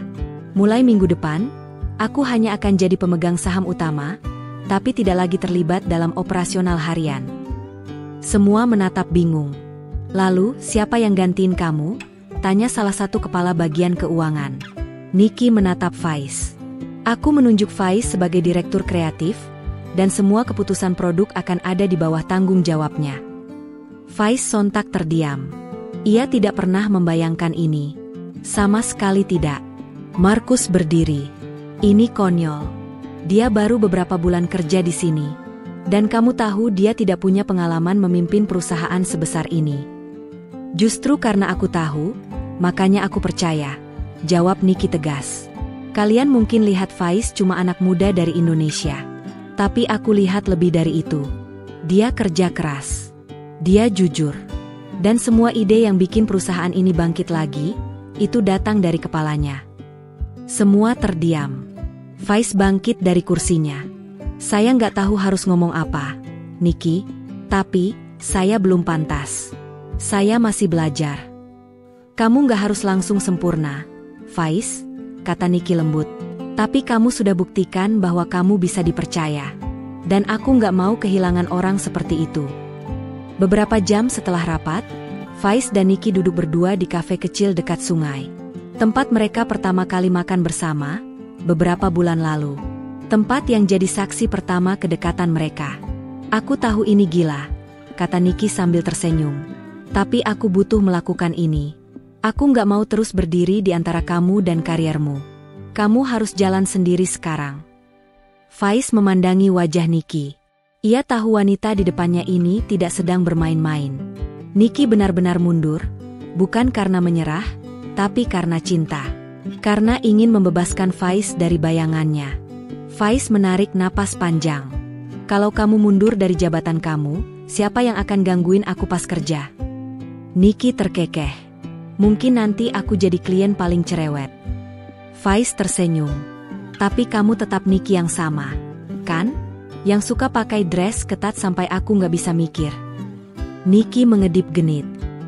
Mulai minggu depan, aku hanya akan jadi pemegang saham utama, tapi tidak lagi terlibat dalam operasional harian." Semua menatap bingung. "Lalu, siapa yang gantiin kamu?" tanya salah satu kepala bagian keuangan. Niki menatap Faiz. "Aku menunjuk Faiz sebagai direktur kreatif, dan semua keputusan produk akan ada di bawah tanggung jawabnya." Faiz sontak terdiam. Ia tidak pernah membayangkan ini. Sama sekali tidak. Markus berdiri. "Ini konyol. Dia baru beberapa bulan kerja di sini. Dan kamu tahu dia tidak punya pengalaman memimpin perusahaan sebesar ini." "Justru karena aku tahu, makanya aku percaya. jawab Niki tegas. Kalian mungkin lihat Faiz cuma anak muda dari Indonesia. Tapi aku lihat lebih dari itu. Dia kerja keras. Dia jujur. Dan semua ide yang bikin perusahaan ini bangkit lagi, itu datang dari kepalanya. Semua terdiam. Faiz bangkit dari kursinya. Saya nggak tahu harus ngomong apa, Niki, tapi saya belum pantas. Saya masih belajar. Kamu nggak harus langsung sempurna, Faiz, kata Niki lembut. Tapi kamu sudah buktikan bahwa kamu bisa dipercaya. Dan aku nggak mau kehilangan orang seperti itu. Beberapa jam setelah rapat, Faiz dan Niki duduk berdua di kafe kecil dekat sungai. Tempat mereka pertama kali makan bersama, beberapa bulan lalu. Tempat yang jadi saksi pertama kedekatan mereka. Aku tahu ini gila, kata Niki sambil tersenyum. Tapi aku butuh melakukan ini. Aku nggak mau terus berdiri di antara kamu dan kariermu. Kamu harus jalan sendiri sekarang. Faiz memandangi wajah Niki. Ia tahu wanita di depannya ini tidak sedang bermain-main. Niki benar-benar mundur, bukan karena menyerah, tapi karena cinta. Karena ingin membebaskan Faiz dari bayangannya. Faiz menarik napas panjang. Kalau kamu mundur dari jabatan kamu, siapa yang akan gangguin aku pas kerja? Niki terkekeh. Mungkin nanti aku jadi klien paling cerewet. Faiz tersenyum. Tapi kamu tetap Niki yang sama, kan? Yang suka pakai dress ketat sampai aku nggak bisa mikir. Niki mengedip genit.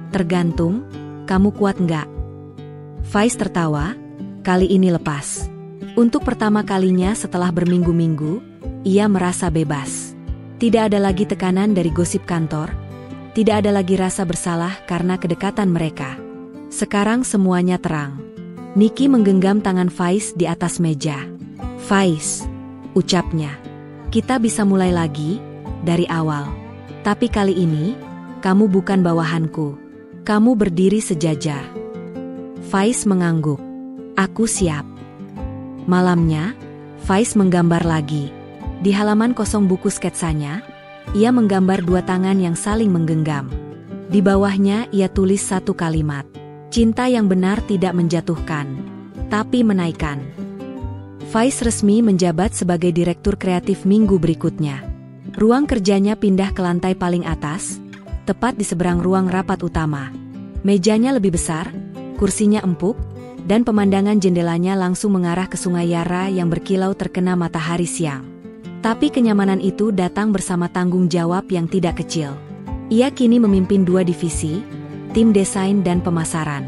Tergantung, kamu kuat nggak? Faiz tertawa, kali ini lepas. Untuk pertama kalinya setelah berminggu-minggu, ia merasa bebas. Tidak ada lagi tekanan dari gosip kantor. Tidak ada lagi rasa bersalah karena kedekatan mereka. Sekarang semuanya terang. Niki menggenggam tangan Faiz di atas meja. Faiz, ucapnya. Kita bisa mulai lagi, dari awal. Tapi kali ini, kamu bukan bawahanku. Kamu berdiri sejajar. Faiz mengangguk. Aku siap. Malamnya, Faiz menggambar lagi. Di halaman kosong buku sketsanya, ia menggambar dua tangan yang saling menggenggam. Di bawahnya ia tulis satu kalimat. Cinta yang benar tidak menjatuhkan, tapi menaikkan. Faiz resmi menjabat sebagai direktur kreatif minggu berikutnya. Ruang kerjanya pindah ke lantai paling atas, tepat di seberang ruang rapat utama. Mejanya lebih besar, kursinya empuk, dan pemandangan jendelanya langsung mengarah ke Sungai Yara yang berkilau terkena matahari siang. Tapi kenyamanan itu datang bersama tanggung jawab yang tidak kecil. Ia kini memimpin dua divisi, tim desain dan pemasaran.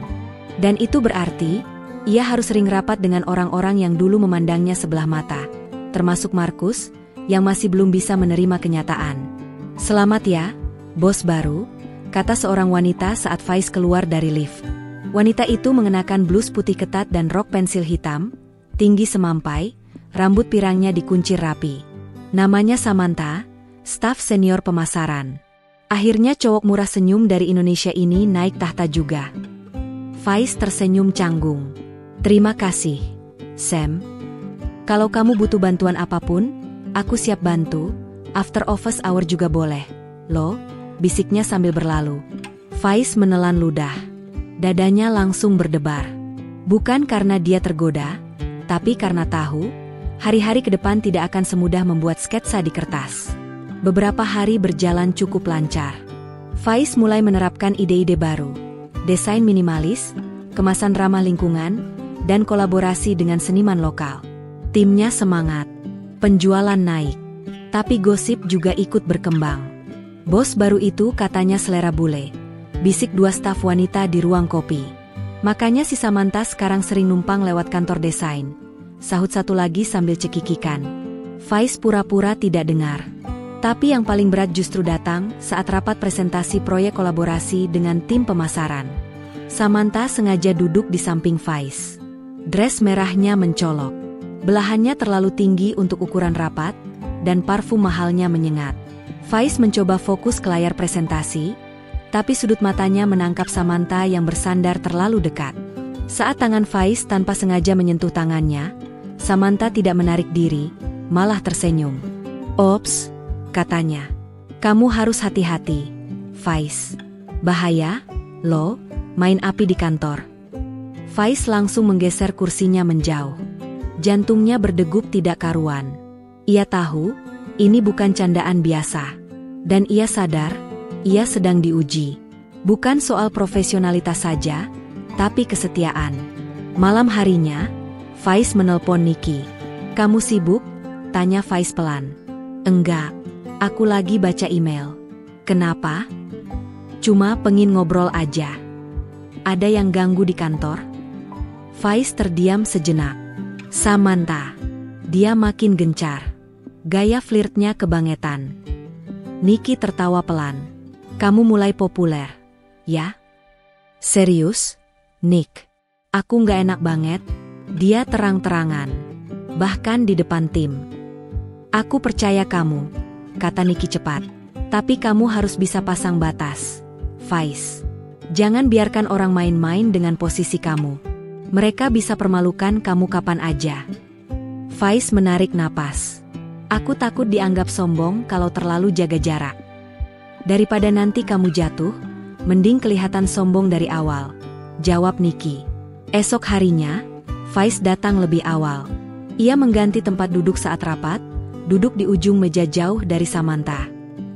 Dan itu berarti, ia harus sering rapat dengan orang-orang yang dulu memandangnya sebelah mata, termasuk Markus, yang masih belum bisa menerima kenyataan. Selamat ya, bos baru, kata seorang wanita saat Faiz keluar dari lift. Wanita itu mengenakan blus putih ketat dan rok pensil hitam, tinggi semampai, rambut pirangnya dikuncir rapi. Namanya Samantha, staf senior pemasaran. Akhirnya cowok murah senyum dari Indonesia ini naik tahta juga. Faiz tersenyum canggung. Terima kasih, Sam. Kalau kamu butuh bantuan apapun, aku siap bantu. After office hour juga boleh. Loh, bisiknya sambil berlalu. Faiz menelan ludah. Dadanya langsung berdebar. Bukan karena dia tergoda, tapi karena tahu, hari-hari ke depan tidak akan semudah membuat sketsa di kertas. Beberapa hari berjalan cukup lancar. Faiz mulai menerapkan ide-ide baru. Desain minimalis, kemasan ramah lingkungan, dan kolaborasi dengan seniman lokal. Timnya semangat. Penjualan naik. Tapi gosip juga ikut berkembang. Bos baru itu katanya selera bule. Bisik dua staf wanita di ruang kopi. Makanya si Samantha sekarang sering numpang lewat kantor desain. Sahut satu lagi sambil cekikikan. Faiz pura-pura tidak dengar. Tapi yang paling berat justru datang saat rapat presentasi proyek kolaborasi dengan tim pemasaran. Samantha sengaja duduk di samping Faiz. Dress merahnya mencolok. Belahannya terlalu tinggi untuk ukuran rapat, dan parfum mahalnya menyengat. Faiz mencoba fokus ke layar presentasi, tapi sudut matanya menangkap Samantha yang bersandar terlalu dekat. Saat tangan Faiz tanpa sengaja menyentuh tangannya, Samantha tidak menarik diri, malah tersenyum. "Ops," katanya. "Kamu harus hati-hati, Faiz. Bahaya, loh, main api di kantor." Faiz langsung menggeser kursinya menjauh. Jantungnya berdegup tidak karuan. Ia tahu, ini bukan candaan biasa. Dan ia sadar, ia sedang diuji. Bukan soal profesionalitas saja, tapi kesetiaan. Malam harinya, Faiz menelpon Niki. "Kamu sibuk?" tanya Faiz pelan. "Enggak, aku lagi baca email." "Kenapa?" "Cuma pengen ngobrol aja." "Ada yang ganggu di kantor?" Faiz terdiam sejenak. "Samantha." Dia makin gencar. Gaya flirtnya kebangetan. Niki tertawa pelan. "Kamu mulai populer, ya?" "Serius, Nick? Aku nggak enak banget." Dia terang-terangan. Bahkan di depan tim. "Aku percaya kamu," kata Niki cepat. "Tapi kamu harus bisa pasang batas, Faiz. Jangan biarkan orang main-main dengan posisi kamu. Mereka bisa permalukan kamu kapan aja." Faiz menarik napas. "Aku takut dianggap sombong kalau terlalu jaga jarak. Daripada nanti kamu jatuh, mending kelihatan sombong dari awal," jawab Niki. Esok harinya, Faiz datang lebih awal. Ia mengganti tempat duduk saat rapat, duduk di ujung meja jauh dari Samantha.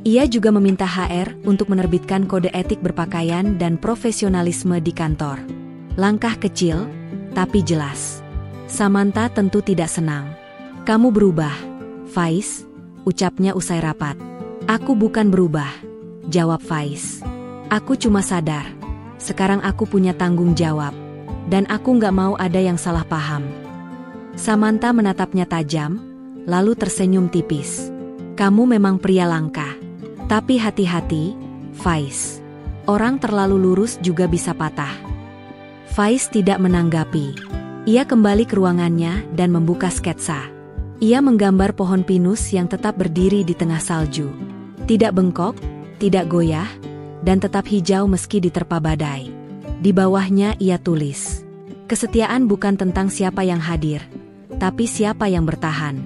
Ia juga meminta HR untuk menerbitkan kode etik berpakaian dan profesionalisme di kantor. Langkah kecil, tapi jelas. Samantha tentu tidak senang. "Kamu berubah, Faiz," ucapnya usai rapat. "Aku bukan berubah," jawab Faiz. "Aku cuma sadar, sekarang aku punya tanggung jawab. Dan aku nggak mau ada yang salah paham." Samantha menatapnya tajam, lalu tersenyum tipis. "Kamu memang pria langka. Tapi hati-hati, Faiz. Orang terlalu lurus juga bisa patah." Faiz tidak menanggapi. Ia kembali ke ruangannya dan membuka sketsa. Ia menggambar pohon pinus yang tetap berdiri di tengah salju. Tidak bengkok, tidak goyah, dan tetap hijau meski diterpa badai. Di bawahnya ia tulis, "Kesetiaan bukan tentang siapa yang hadir, tapi siapa yang bertahan."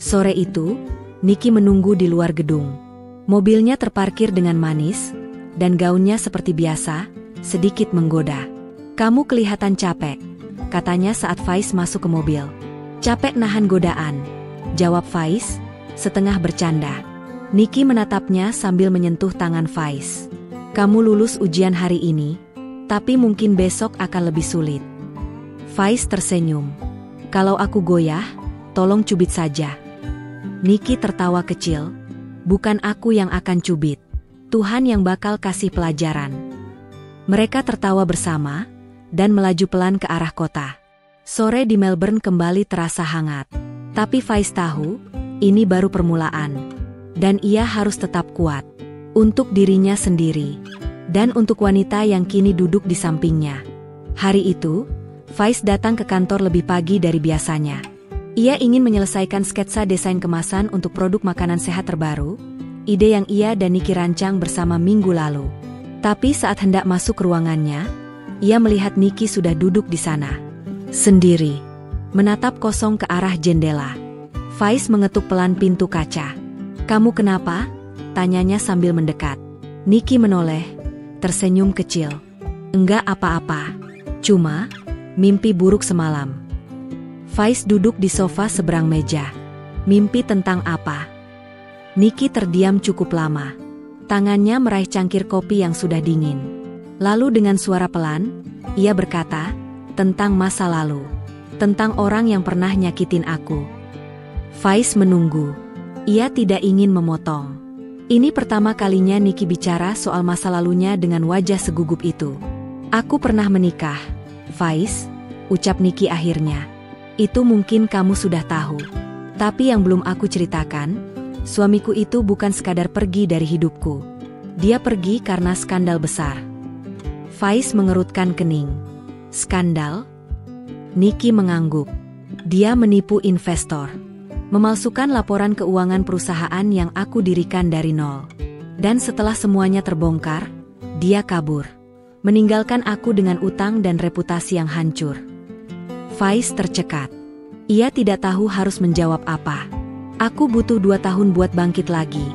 Sore itu, Niki menunggu di luar gedung. Mobilnya terparkir dengan manis, dan gaunnya seperti biasa, sedikit menggoda. "Kamu kelihatan capek," katanya saat Faiz masuk ke mobil. "Capek nahan godaan," jawab Faiz, setengah bercanda. Niki menatapnya sambil menyentuh tangan Faiz. "Kamu lulus ujian hari ini, tapi mungkin besok akan lebih sulit." Faiz tersenyum. "Kalau aku goyah, tolong cubit saja." Niki tertawa kecil. "Bukan aku yang akan cubit. Tuhan yang bakal kasih pelajaran." Mereka tertawa bersama dan melaju pelan ke arah kota. Sore di Melbourne kembali terasa hangat. Tapi Faiz tahu, ini baru permulaan. Dan ia harus tetap kuat. Untuk dirinya sendiri. Dan untuk wanita yang kini duduk di sampingnya. Hari itu, Faiz datang ke kantor lebih pagi dari biasanya. Ia ingin menyelesaikan sketsa desain kemasan untuk produk makanan sehat terbaru, ide yang ia dan Niki rancang bersama minggu lalu. Tapi saat hendak masuk ke ruangannya, ia melihat Niki sudah duduk di sana. Sendiri. Menatap kosong ke arah jendela. Faiz mengetuk pelan pintu kaca. "Kamu kenapa?" tanyanya sambil mendekat. Niki menoleh, tersenyum kecil. "Enggak apa-apa. Cuma, mimpi buruk semalam." Faiz duduk di sofa seberang meja. "Mimpi tentang apa?" Niki terdiam cukup lama. Tangannya meraih cangkir kopi yang sudah dingin. Lalu dengan suara pelan, ia berkata, "Tentang masa lalu. Tentang orang yang pernah nyakitin aku." Faiz menunggu. Ia tidak ingin memotong. Ini pertama kalinya Niki bicara soal masa lalunya dengan wajah segugup itu. "Aku pernah menikah, Faiz," ucap Niki akhirnya. "Itu mungkin kamu sudah tahu. Tapi yang belum aku ceritakan, suamiku itu bukan sekadar pergi dari hidupku. Dia pergi karena skandal besar." Faiz mengerutkan kening. "Skandal?" Niki mengangguk. "Dia menipu investor. Memalsukan laporan keuangan perusahaan yang aku dirikan dari nol. Dan setelah semuanya terbongkar, dia kabur. Meninggalkan aku dengan utang dan reputasi yang hancur." Faiz tercekat. Ia tidak tahu harus menjawab apa. "Aku butuh 2 tahun buat bangkit lagi,"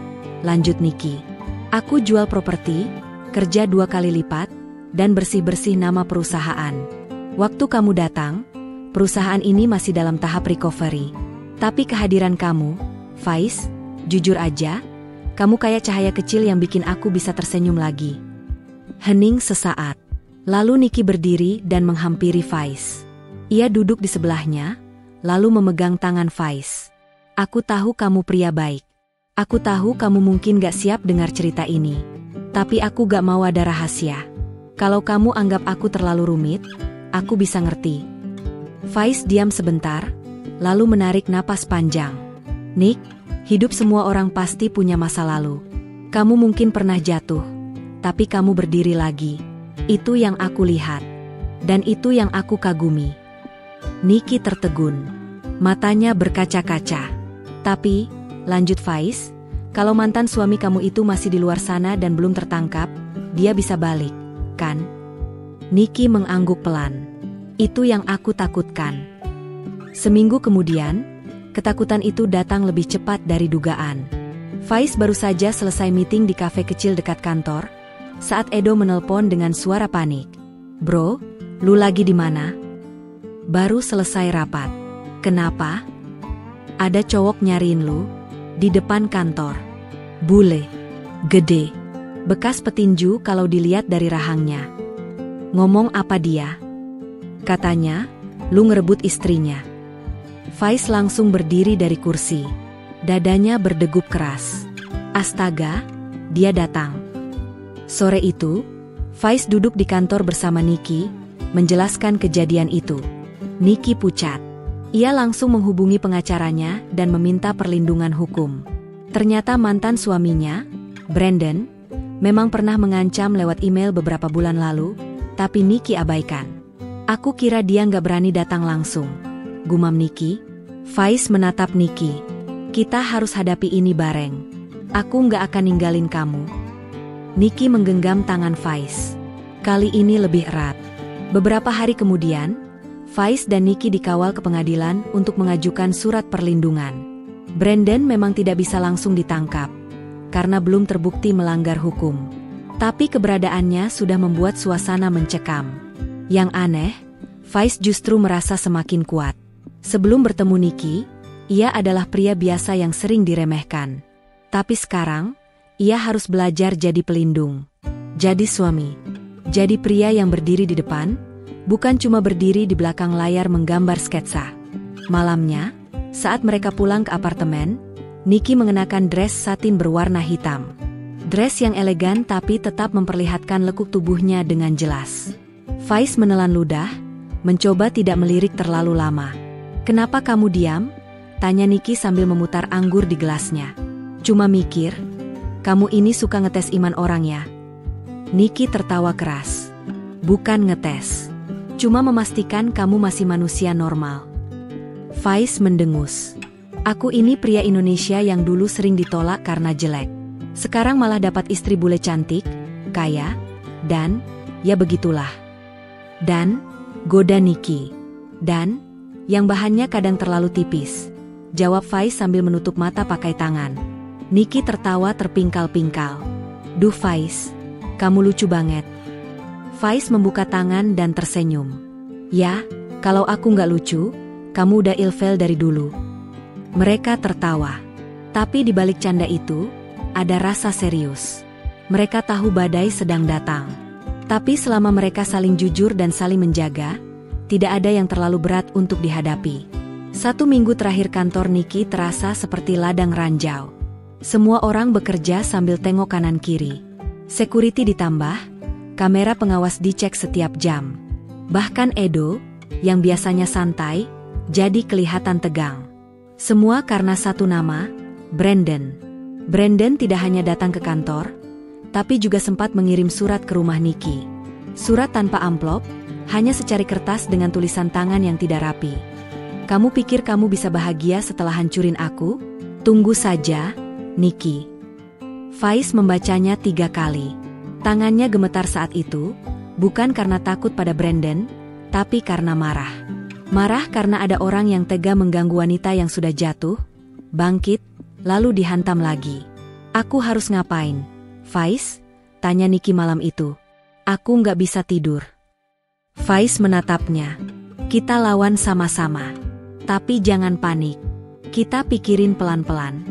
lanjut Niki. "Aku jual properti, kerja 2 kali lipat, dan bersih-bersih nama perusahaan. Waktu kamu datang, perusahaan ini masih dalam tahap recovery. Tapi kehadiran kamu, Faiz, jujur aja, kamu kayak cahaya kecil yang bikin aku bisa tersenyum lagi. Hening sesaat. Lalu Niki berdiri dan menghampiri Faiz. Ia duduk di sebelahnya, lalu memegang tangan Faiz. Aku tahu kamu pria baik. Aku tahu kamu mungkin gak siap dengar cerita ini. Tapi aku gak mau ada rahasia. Kalau kamu anggap aku terlalu rumit, aku bisa ngerti. Faiz diam sebentar, lalu menarik napas panjang. Nick, hidup semua orang pasti punya masa lalu. Kamu mungkin pernah jatuh, tapi kamu berdiri lagi. Itu yang aku lihat. Dan itu yang aku kagumi. Niki tertegun. Matanya berkaca-kaca. Tapi, lanjut Faiz, kalau mantan suami kamu itu masih di luar sana dan belum tertangkap, dia bisa balik, kan? Niki mengangguk pelan. Itu yang aku takutkan. Seminggu kemudian, ketakutan itu datang lebih cepat dari dugaan. Faiz baru saja selesai meeting di kafe kecil dekat kantor, saat Edo menelpon dengan suara panik. Bro, lu lagi di mana? Baru selesai rapat. Kenapa? Ada cowok nyariin lu, di depan kantor. Bule, gede, bekas petinju kalau dilihat dari rahangnya. Ngomong apa dia? Katanya, lu ngerebut istrinya. Faiz langsung berdiri dari kursi. Dadanya berdegup keras. Astaga, dia datang. Sore itu, Faiz duduk di kantor bersama Niki, menjelaskan kejadian itu. Niki pucat. Ia langsung menghubungi pengacaranya dan meminta perlindungan hukum. Ternyata mantan suaminya, Brandon, memang pernah mengancam lewat email beberapa bulan lalu, tapi Niki abaikan. Aku kira dia nggak berani datang langsung, gumam Niki. Faiz menatap Niki. Kita harus hadapi ini bareng. Aku nggak akan ninggalin kamu. Niki menggenggam tangan Faiz. Kali ini lebih erat. Beberapa hari kemudian, Faiz dan Niki dikawal ke pengadilan untuk mengajukan surat perlindungan. Brandon memang tidak bisa langsung ditangkap, karena belum terbukti melanggar hukum. Tapi keberadaannya sudah membuat suasana mencekam. Yang aneh, Faiz justru merasa semakin kuat. Sebelum bertemu Niki, ia adalah pria biasa yang sering diremehkan. Tapi sekarang, ia harus belajar jadi pelindung. Jadi suami. Jadi pria yang berdiri di depan, bukan cuma berdiri di belakang layar menggambar sketsa. Malamnya, saat mereka pulang ke apartemen, Niki mengenakan dress satin berwarna hitam. Dress yang elegan tapi tetap memperlihatkan lekuk tubuhnya dengan jelas. Faiz menelan ludah, mencoba tidak melirik terlalu lama. Kenapa kamu diam? Tanya Niki sambil memutar anggur di gelasnya. Cuma mikir, kamu ini suka ngetes iman orang ya? Niki tertawa keras. Bukan ngetes. Cuma memastikan kamu masih manusia normal. Faiz mendengus. Aku ini pria Indonesia yang dulu sering ditolak karena jelek. Sekarang malah dapat istri bule cantik, kaya, dan, ya begitulah. Dan, goda Niki. Dan, yang bahannya kadang terlalu tipis. Jawab Faiz sambil menutup mata pakai tangan. Niki tertawa terpingkal-pingkal. Duh Faiz, kamu lucu banget. Faiz membuka tangan dan tersenyum. Ya, kalau aku nggak lucu, kamu udah ilfel dari dulu. Mereka tertawa. Tapi di balik canda itu, ada rasa serius. Mereka tahu badai sedang datang. Tapi selama mereka saling jujur dan saling menjaga, tidak ada yang terlalu berat untuk dihadapi. 1 minggu terakhir kantor Niki terasa seperti ladang ranjau. Semua orang bekerja sambil tengok kanan kiri. Security ditambah, kamera pengawas dicek setiap jam. Bahkan Edo, yang biasanya santai, jadi kelihatan tegang. Semua karena satu nama, Brandon. Brandon tidak hanya datang ke kantor, tapi juga sempat mengirim surat ke rumah Niki. Surat tanpa amplop, hanya secari kertas dengan tulisan tangan yang tidak rapi. Kamu pikir kamu bisa bahagia setelah hancurin aku? Tunggu saja, Niki. Faiz membacanya 3 kali. Tangannya gemetar saat itu, bukan karena takut pada Brandon, tapi karena marah. Marah karena ada orang yang tega mengganggu wanita yang sudah jatuh, bangkit, lalu dihantam lagi. Aku harus ngapain? Faiz? Tanya Niki malam itu. Aku nggak bisa tidur. Faiz menatapnya. Kita lawan sama-sama. Tapi jangan panik. Kita pikirin pelan-pelan.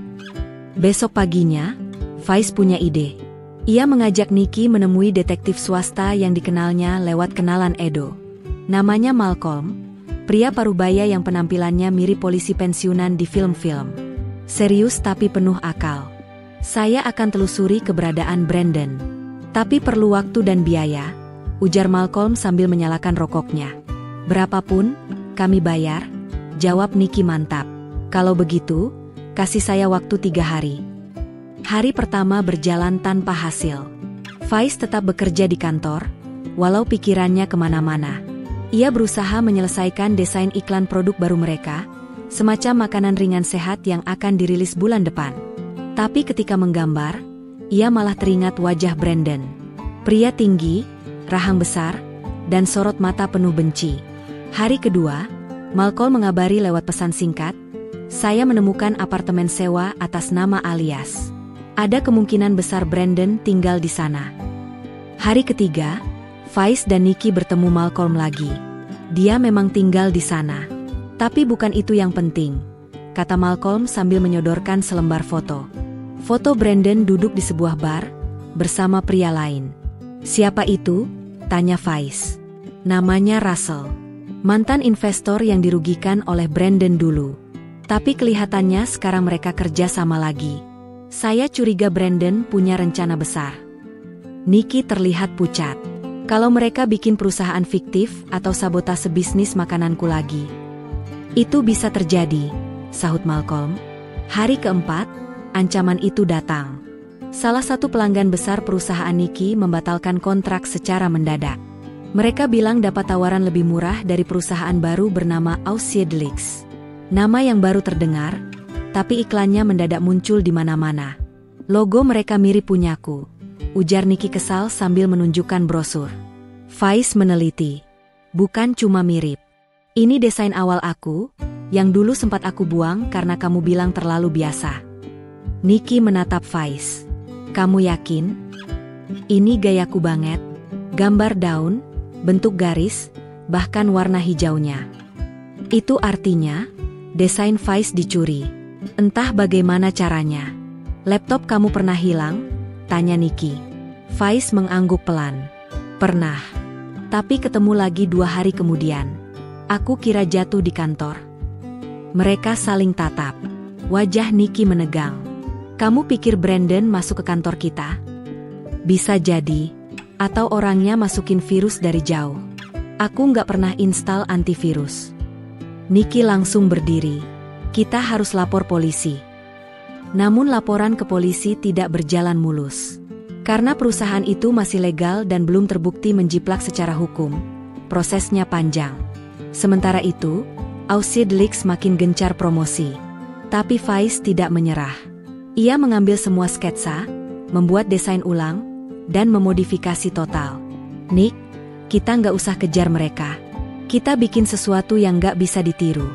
Besok paginya, Faiz punya ide. Ia mengajak Nicky menemui detektif swasta yang dikenalnya lewat kenalan Edo. Namanya Malcolm, pria parubaya yang penampilannya mirip polisi pensiunan di film-film. Serius tapi penuh akal. Saya akan telusuri keberadaan Brandon. Tapi perlu waktu dan biaya, ujar Malcolm sambil menyalakan rokoknya. Berapapun, kami bayar, jawab Nicky mantap. Kalau begitu, kasih saya waktu 3 hari. Hari pertama berjalan tanpa hasil. Faiz tetap bekerja di kantor, walau pikirannya kemana-mana. Ia berusaha menyelesaikan desain iklan produk baru mereka, semacam makanan ringan sehat yang akan dirilis bulan depan. Tapi ketika menggambar, ia malah teringat wajah Brandon. Pria tinggi, rahang besar, dan sorot mata penuh benci. Hari kedua, Malcolm mengabari lewat pesan singkat, "Saya menemukan apartemen sewa atas nama alias. Ada kemungkinan besar Brandon tinggal di sana." Hari ketiga, Faiz dan Nicky bertemu Malcolm lagi. Dia memang tinggal di sana. Tapi bukan itu yang penting, kata Malcolm sambil menyodorkan selembar foto. Foto Brandon duduk di sebuah bar, bersama pria lain. "Siapa itu?" tanya Faiz. "Namanya Russell. Mantan investor yang dirugikan oleh Brandon dulu. Tapi kelihatannya sekarang mereka kerja sama lagi. Saya curiga Brandon punya rencana besar." Nicky terlihat pucat. "Kalau mereka bikin perusahaan fiktif atau sabotase bisnis makananku lagi." "Itu bisa terjadi," sahut Malcolm. Hari keempat, ancaman itu datang. Salah satu pelanggan besar perusahaan Nicky membatalkan kontrak secara mendadak. Mereka bilang dapat tawaran lebih murah dari perusahaan baru bernama Ausiedlix. Nama yang baru terdengar, tapi iklannya mendadak muncul di mana-mana. "Logo mereka mirip punyaku," ujar Nicky kesal sambil menunjukkan brosur. Faiz meneliti. "Bukan cuma mirip. Ini desain awal aku, yang dulu sempat aku buang karena kamu bilang terlalu biasa." Nicky menatap Faiz. "Kamu yakin? Ini gayaku banget. Gambar daun, bentuk garis, bahkan warna hijaunya." "Itu artinya, desain Faiz dicuri. Entah bagaimana caranya." "Laptop kamu pernah hilang?" tanya Nicky. Faiz mengangguk pelan. "Pernah. Tapi ketemu lagi 2 hari kemudian. Aku kira jatuh di kantor." Mereka saling tatap. Wajah Nicky menegang. "Kamu pikir Brandon masuk ke kantor kita?" "Bisa jadi. Atau orangnya masukin virus dari jauh. Aku nggak pernah install antivirus." Nicky langsung berdiri. "Kita harus lapor polisi." Namun laporan ke polisi tidak berjalan mulus. Karena perusahaan itu masih legal dan belum terbukti menjiplak secara hukum, prosesnya panjang. Sementara itu, Ausiedlix makin gencar promosi. Tapi Faiz tidak menyerah. Ia mengambil semua sketsa, membuat desain ulang, dan memodifikasi total. "Nick, kita nggak usah kejar mereka. Kita bikin sesuatu yang nggak bisa ditiru,"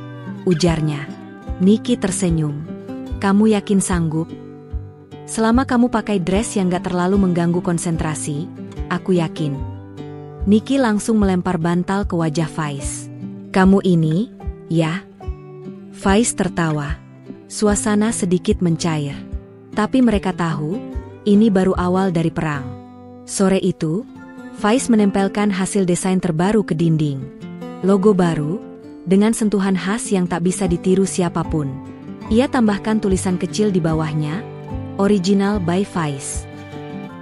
ujarnya. Nicky tersenyum. "Kamu yakin sanggup? Selama kamu pakai dress yang nggak terlalu mengganggu konsentrasi, aku yakin." Nicky langsung melempar bantal ke wajah Faiz. "Kamu ini, ya?" Faiz tertawa. Suasana sedikit mencair. Tapi mereka tahu, ini baru awal dari perang. Sore itu, Faiz menempelkan hasil desain terbaru ke dinding. Logo baru, dengan sentuhan khas yang tak bisa ditiru siapapun. Ia tambahkan tulisan kecil di bawahnya, "Original by Faiz."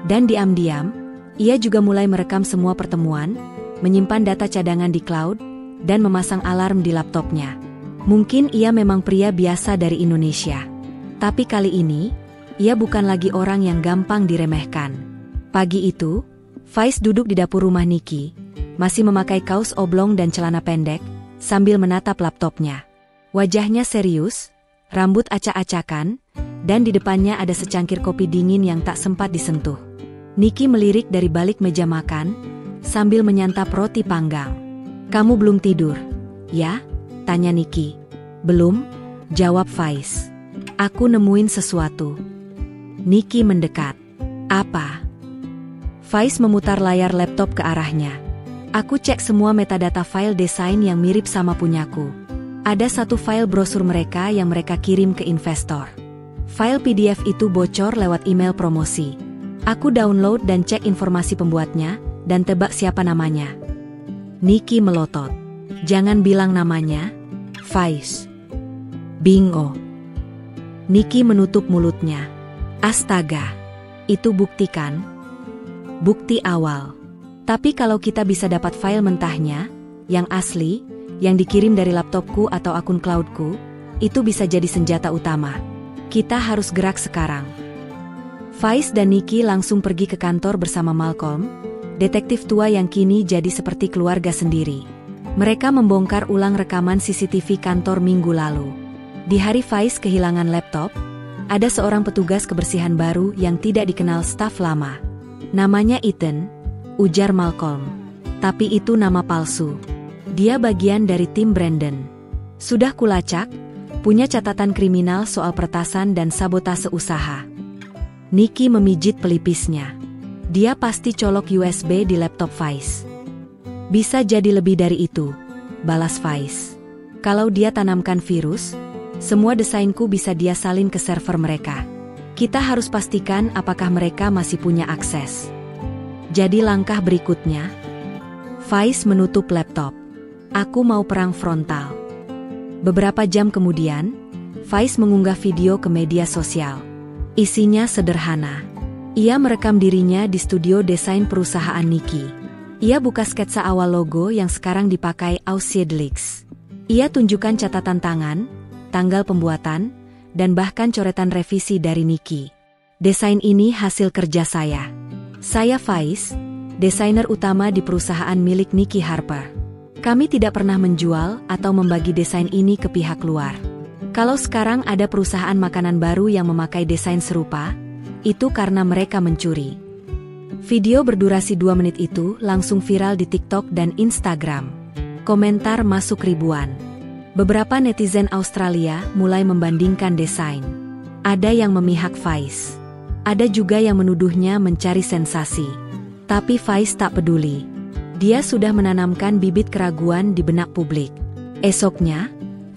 Dan diam-diam, ia juga mulai merekam semua pertemuan, menyimpan data cadangan di cloud, dan memasang alarm di laptopnya. Mungkin ia memang pria biasa dari Indonesia. Tapi kali ini, ia bukan lagi orang yang gampang diremehkan. Pagi itu, Faiz duduk di dapur rumah Nicky, masih memakai kaos oblong dan celana pendek, sambil menatap laptopnya. Wajahnya serius, rambut acak-acakan, dan di depannya ada secangkir kopi dingin yang tak sempat disentuh. Nicky melirik dari balik meja makan, sambil menyantap roti panggang. "Kamu belum tidur, ya?" tanya Nicky. "Belum," jawab Faiz. "Aku nemuin sesuatu." Nicky mendekat. "Apa?" Faiz memutar layar laptop ke arahnya. Aku cek semua metadata file desain yang mirip sama punyaku. Ada satu file brosur mereka yang mereka kirim ke investor. File PDF itu bocor lewat email promosi. Aku download dan cek informasi pembuatnya, dan tebak siapa namanya. Nikki melotot. Jangan bilang namanya. Faiz. Bingo. Nikki menutup mulutnya. Astaga. Itu bukti kan? Bukti awal. Tapi kalau kita bisa dapat file mentahnya, yang asli, yang dikirim dari laptopku atau akun cloudku, itu bisa jadi senjata utama. Kita harus gerak sekarang. Faiz dan Nikki langsung pergi ke kantor bersama Malcolm, detektif tua yang kini jadi seperti keluarga sendiri. Mereka membongkar ulang rekaman CCTV kantor minggu lalu. Di hari Faiz kehilangan laptop, ada seorang petugas kebersihan baru yang tidak dikenal staf lama. Namanya Ethan, ujar Malcolm. Tapi itu nama palsu. Dia bagian dari tim Brandon. Sudah kulacak, punya catatan kriminal soal peretasan dan sabotase usaha. Nikki memijit pelipisnya. Dia pasti colok USB di laptop Faiz. Bisa jadi lebih dari itu, balas Faiz. Kalau dia tanamkan virus, semua desainku bisa dia salin ke server mereka. Kita harus pastikan apakah mereka masih punya akses. Jadi langkah berikutnya, Faiz menutup laptop. Aku mau perang frontal. Beberapa jam kemudian, Faiz mengunggah video ke media sosial. Isinya sederhana. Ia merekam dirinya di studio desain perusahaan Nikki. Ia buka sketsa awal logo yang sekarang dipakai Ausiedlix. Ia tunjukkan catatan tangan, tanggal pembuatan, dan bahkan coretan revisi dari Nikki. Desain ini hasil kerja saya. Saya Faiz, desainer utama di perusahaan milik Nikki Harper. Kami tidak pernah menjual atau membagi desain ini ke pihak luar. Kalau sekarang ada perusahaan makanan baru yang memakai desain serupa, itu karena mereka mencuri. Video berdurasi 2 menit itu langsung viral di TikTok dan Instagram. Komentar masuk ribuan. Beberapa netizen Australia mulai membandingkan desain. Ada yang memihak Faiz. Ada juga yang menuduhnya mencari sensasi. Tapi Faiz tak peduli. Dia sudah menanamkan bibit keraguan di benak publik. Esoknya,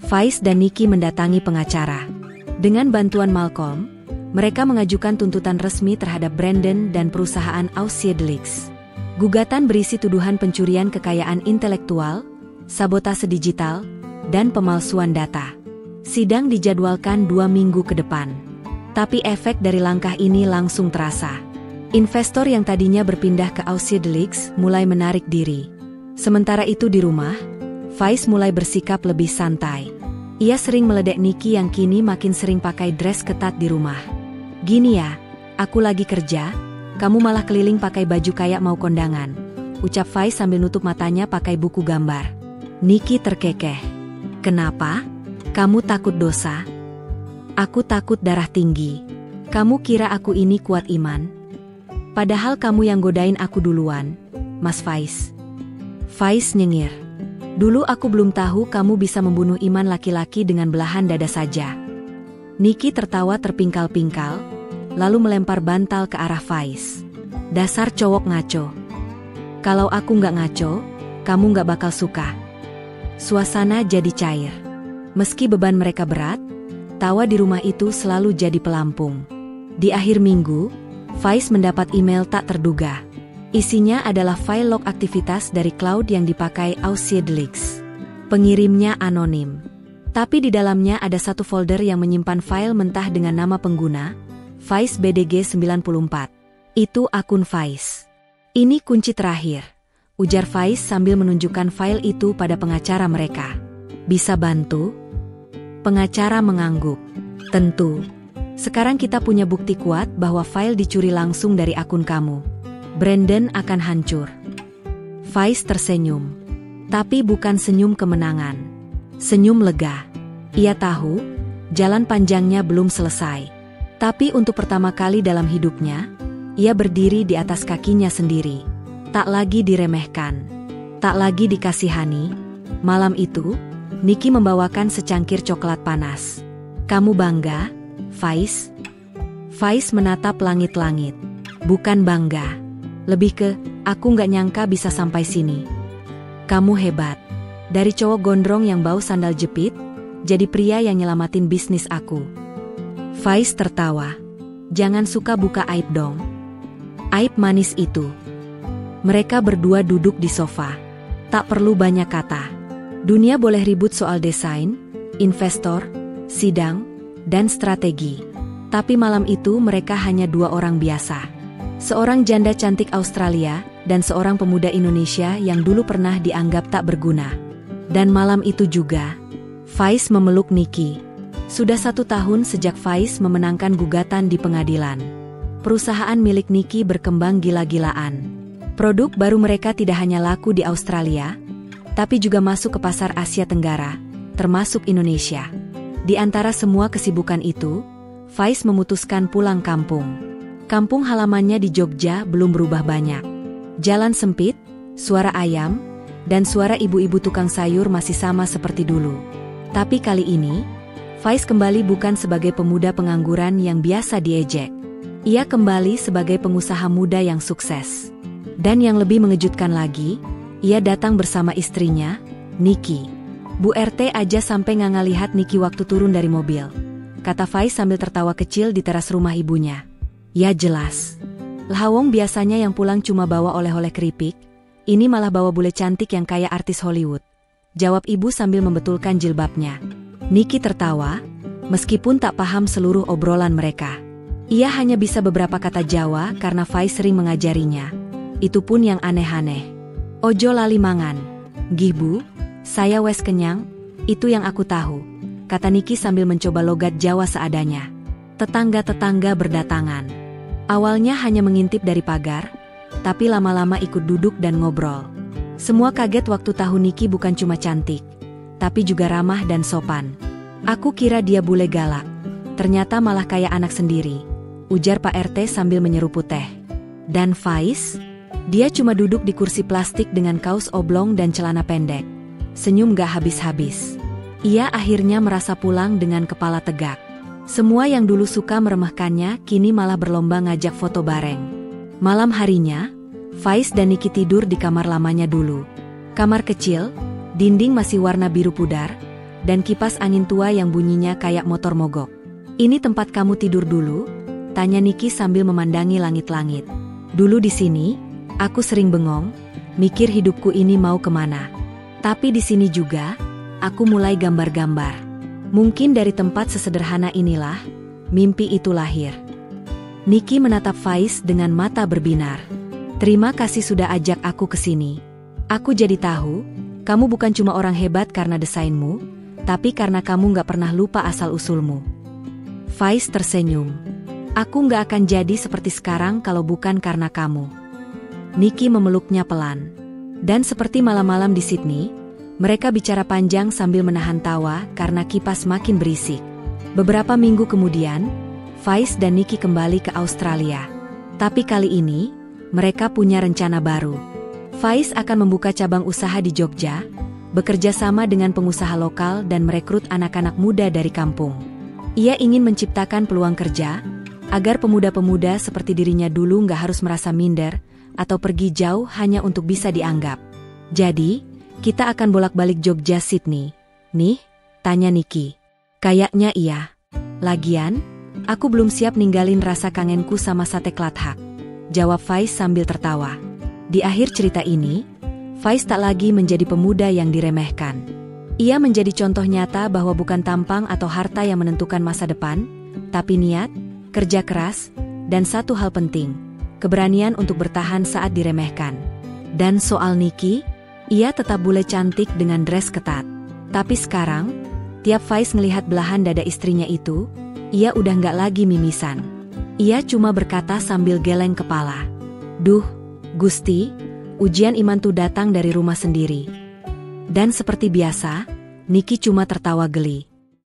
Faiz dan Nikki mendatangi pengacara. Dengan bantuan Malcolm, mereka mengajukan tuntutan resmi terhadap Brandon dan perusahaan Ausiedlix. Gugatan berisi tuduhan pencurian kekayaan intelektual, sabotase digital, dan pemalsuan data. Sidang dijadwalkan 2 minggu ke depan. Tapi efek dari langkah ini langsung terasa. Investor yang tadinya berpindah ke Ausiedlix mulai menarik diri. Sementara itu di rumah, Faiz mulai bersikap lebih santai. Ia sering meledek Nikki yang kini makin sering pakai dress ketat di rumah. Gini ya, aku lagi kerja, kamu malah keliling pakai baju kayak mau kondangan, ucap Faiz sambil nutup matanya pakai buku gambar. Nikki terkekeh. Kenapa? Kamu takut dosa? Aku takut darah tinggi. Kamu kira aku ini kuat iman? Padahal kamu yang godain aku duluan, Mas Faiz. Faiz nyengir. Dulu aku belum tahu kamu bisa membunuh iman laki-laki dengan belahan dada saja. Nikki tertawa terpingkal-pingkal, lalu melempar bantal ke arah Faiz. Dasar cowok ngaco. Kalau aku nggak ngaco, kamu nggak bakal suka. Suasana jadi cair. Meski beban mereka berat, tawa di rumah itu selalu jadi pelampung. Di akhir minggu, Faiz mendapat email tak terduga. Isinya adalah file log aktivitas dari cloud yang dipakai Ausiedlix. Pengirimnya anonim. Tapi di dalamnya ada satu folder yang menyimpan file mentah dengan nama pengguna, Faiz BDG 94. Itu akun Faiz. Ini kunci terakhir, ujar Faiz sambil menunjukkan file itu pada pengacara mereka. Bisa bantu? Pengacara mengangguk. Tentu. Sekarang kita punya bukti kuat bahwa file dicuri langsung dari akun kamu. Brandon akan hancur. Faiz tersenyum. Tapi bukan senyum kemenangan. Senyum lega. Ia tahu, jalan panjangnya belum selesai. Tapi untuk pertama kali dalam hidupnya, ia berdiri di atas kakinya sendiri. Tak lagi diremehkan. Tak lagi dikasihani. Malam itu, Nikki membawakan secangkir coklat panas. Kamu bangga, Faiz? Faiz menatap langit-langit. Bukan bangga. Lebih ke, aku nggak nyangka bisa sampai sini. Kamu hebat. Dari cowok gondrong yang bau sandal jepit, jadi pria yang nyelamatin bisnis aku. Faiz tertawa. Jangan suka buka aib dong. Aib manis itu. Mereka berdua duduk di sofa. Tak perlu banyak kata. Dunia boleh ribut soal desain, investor, sidang, dan strategi. Tapi malam itu mereka hanya dua orang biasa. Seorang janda cantik Australia dan seorang pemuda Indonesia yang dulu pernah dianggap tak berguna. Dan malam itu juga, Faiz memeluk Niki. Sudah 1 tahun sejak Faiz memenangkan gugatan di pengadilan. Perusahaan milik Niki berkembang gila-gilaan. Produk baru mereka tidak hanya laku di Australia, tapi juga masuk ke pasar Asia Tenggara, termasuk Indonesia. Di antara semua kesibukan itu, Faiz memutuskan pulang kampung. Kampung halamannya di Jogja belum berubah banyak. Jalan sempit, suara ayam, dan suara ibu-ibu tukang sayur masih sama seperti dulu. Tapi kali ini, Faiz kembali bukan sebagai pemuda pengangguran yang biasa diejek. Ia kembali sebagai pengusaha muda yang sukses. Dan yang lebih mengejutkan lagi, ia datang bersama istrinya, Niki. Bu RT aja sampai nggak ngelihat Niki waktu turun dari mobil, kata Faiz sambil tertawa kecil di teras rumah ibunya. Ya jelas. Lhawong biasanya yang pulang cuma bawa oleh-oleh keripik, ini malah bawa bule cantik yang kayak artis Hollywood. Jawab ibu sambil membetulkan jilbabnya. Niki tertawa, meskipun tak paham seluruh obrolan mereka. Ia hanya bisa beberapa kata Jawa karena Faiz sering mengajarinya. Itu pun yang aneh-aneh. Ojo lali mangan. Gih bu, saya wes kenyang, itu yang aku tahu, kata Niki sambil mencoba logat Jawa seadanya. Tetangga-tetangga berdatangan. Awalnya hanya mengintip dari pagar, tapi lama-lama ikut duduk dan ngobrol. Semua kaget waktu tahu Niki bukan cuma cantik, tapi juga ramah dan sopan. Aku kira dia bule galak, ternyata malah kayak anak sendiri, ujar Pak RT sambil menyeruput teh. Dan Faiz? Dia cuma duduk di kursi plastik dengan kaos oblong dan celana pendek. Senyum gak habis-habis. Ia akhirnya merasa pulang dengan kepala tegak. Semua yang dulu suka meremehkannya kini malah berlomba ngajak foto bareng. Malam harinya, Faiz dan Niki tidur di kamar lamanya dulu. Kamar kecil, dinding masih warna biru pudar, dan kipas angin tua yang bunyinya kayak motor mogok. Ini tempat kamu tidur dulu? Tanya Niki sambil memandangi langit-langit. Dulu di sini, aku sering bengong, mikir hidupku ini mau kemana. Tapi di sini juga, aku mulai gambar-gambar. Mungkin dari tempat sesederhana inilah, mimpi itu lahir. Niki menatap Faiz dengan mata berbinar. Terima kasih sudah ajak aku ke sini. Aku jadi tahu, kamu bukan cuma orang hebat karena desainmu, tapi karena kamu gak pernah lupa asal-usulmu. Faiz tersenyum. Aku gak akan jadi seperti sekarang kalau bukan karena kamu. Niki memeluknya pelan. Dan seperti malam-malam di Sydney, mereka bicara panjang sambil menahan tawa karena kipas makin berisik. Beberapa minggu kemudian, Faiz dan Niki kembali ke Australia. Tapi kali ini, mereka punya rencana baru. Faiz akan membuka cabang usaha di Jogja, bekerja sama dengan pengusaha lokal dan merekrut anak-anak muda dari kampung. Ia ingin menciptakan peluang kerja, agar pemuda-pemuda seperti dirinya dulu nggak harus merasa minder, atau pergi jauh hanya untuk bisa dianggap. Jadi, kita akan bolak-balik Jogja Sydney. Nih? Tanya Niki. Kayaknya iya. Lagian, aku belum siap ninggalin rasa kangenku sama sate klathak. Jawab Faiz sambil tertawa. Di akhir cerita ini, Faiz tak lagi menjadi pemuda yang diremehkan. Ia menjadi contoh nyata bahwa bukan tampang atau harta yang menentukan masa depan, tapi niat, kerja keras, dan satu hal penting, keberanian untuk bertahan saat diremehkan. Dan soal Niki, ia tetap bule cantik dengan dress ketat. Tapi sekarang, tiap Faiz ngelihat belahan dada istrinya itu, ia udah nggak lagi mimisan. Ia cuma berkata sambil geleng kepala. Duh, Gusti, ujian iman tuh datang dari rumah sendiri. Dan seperti biasa, Niki cuma tertawa geli.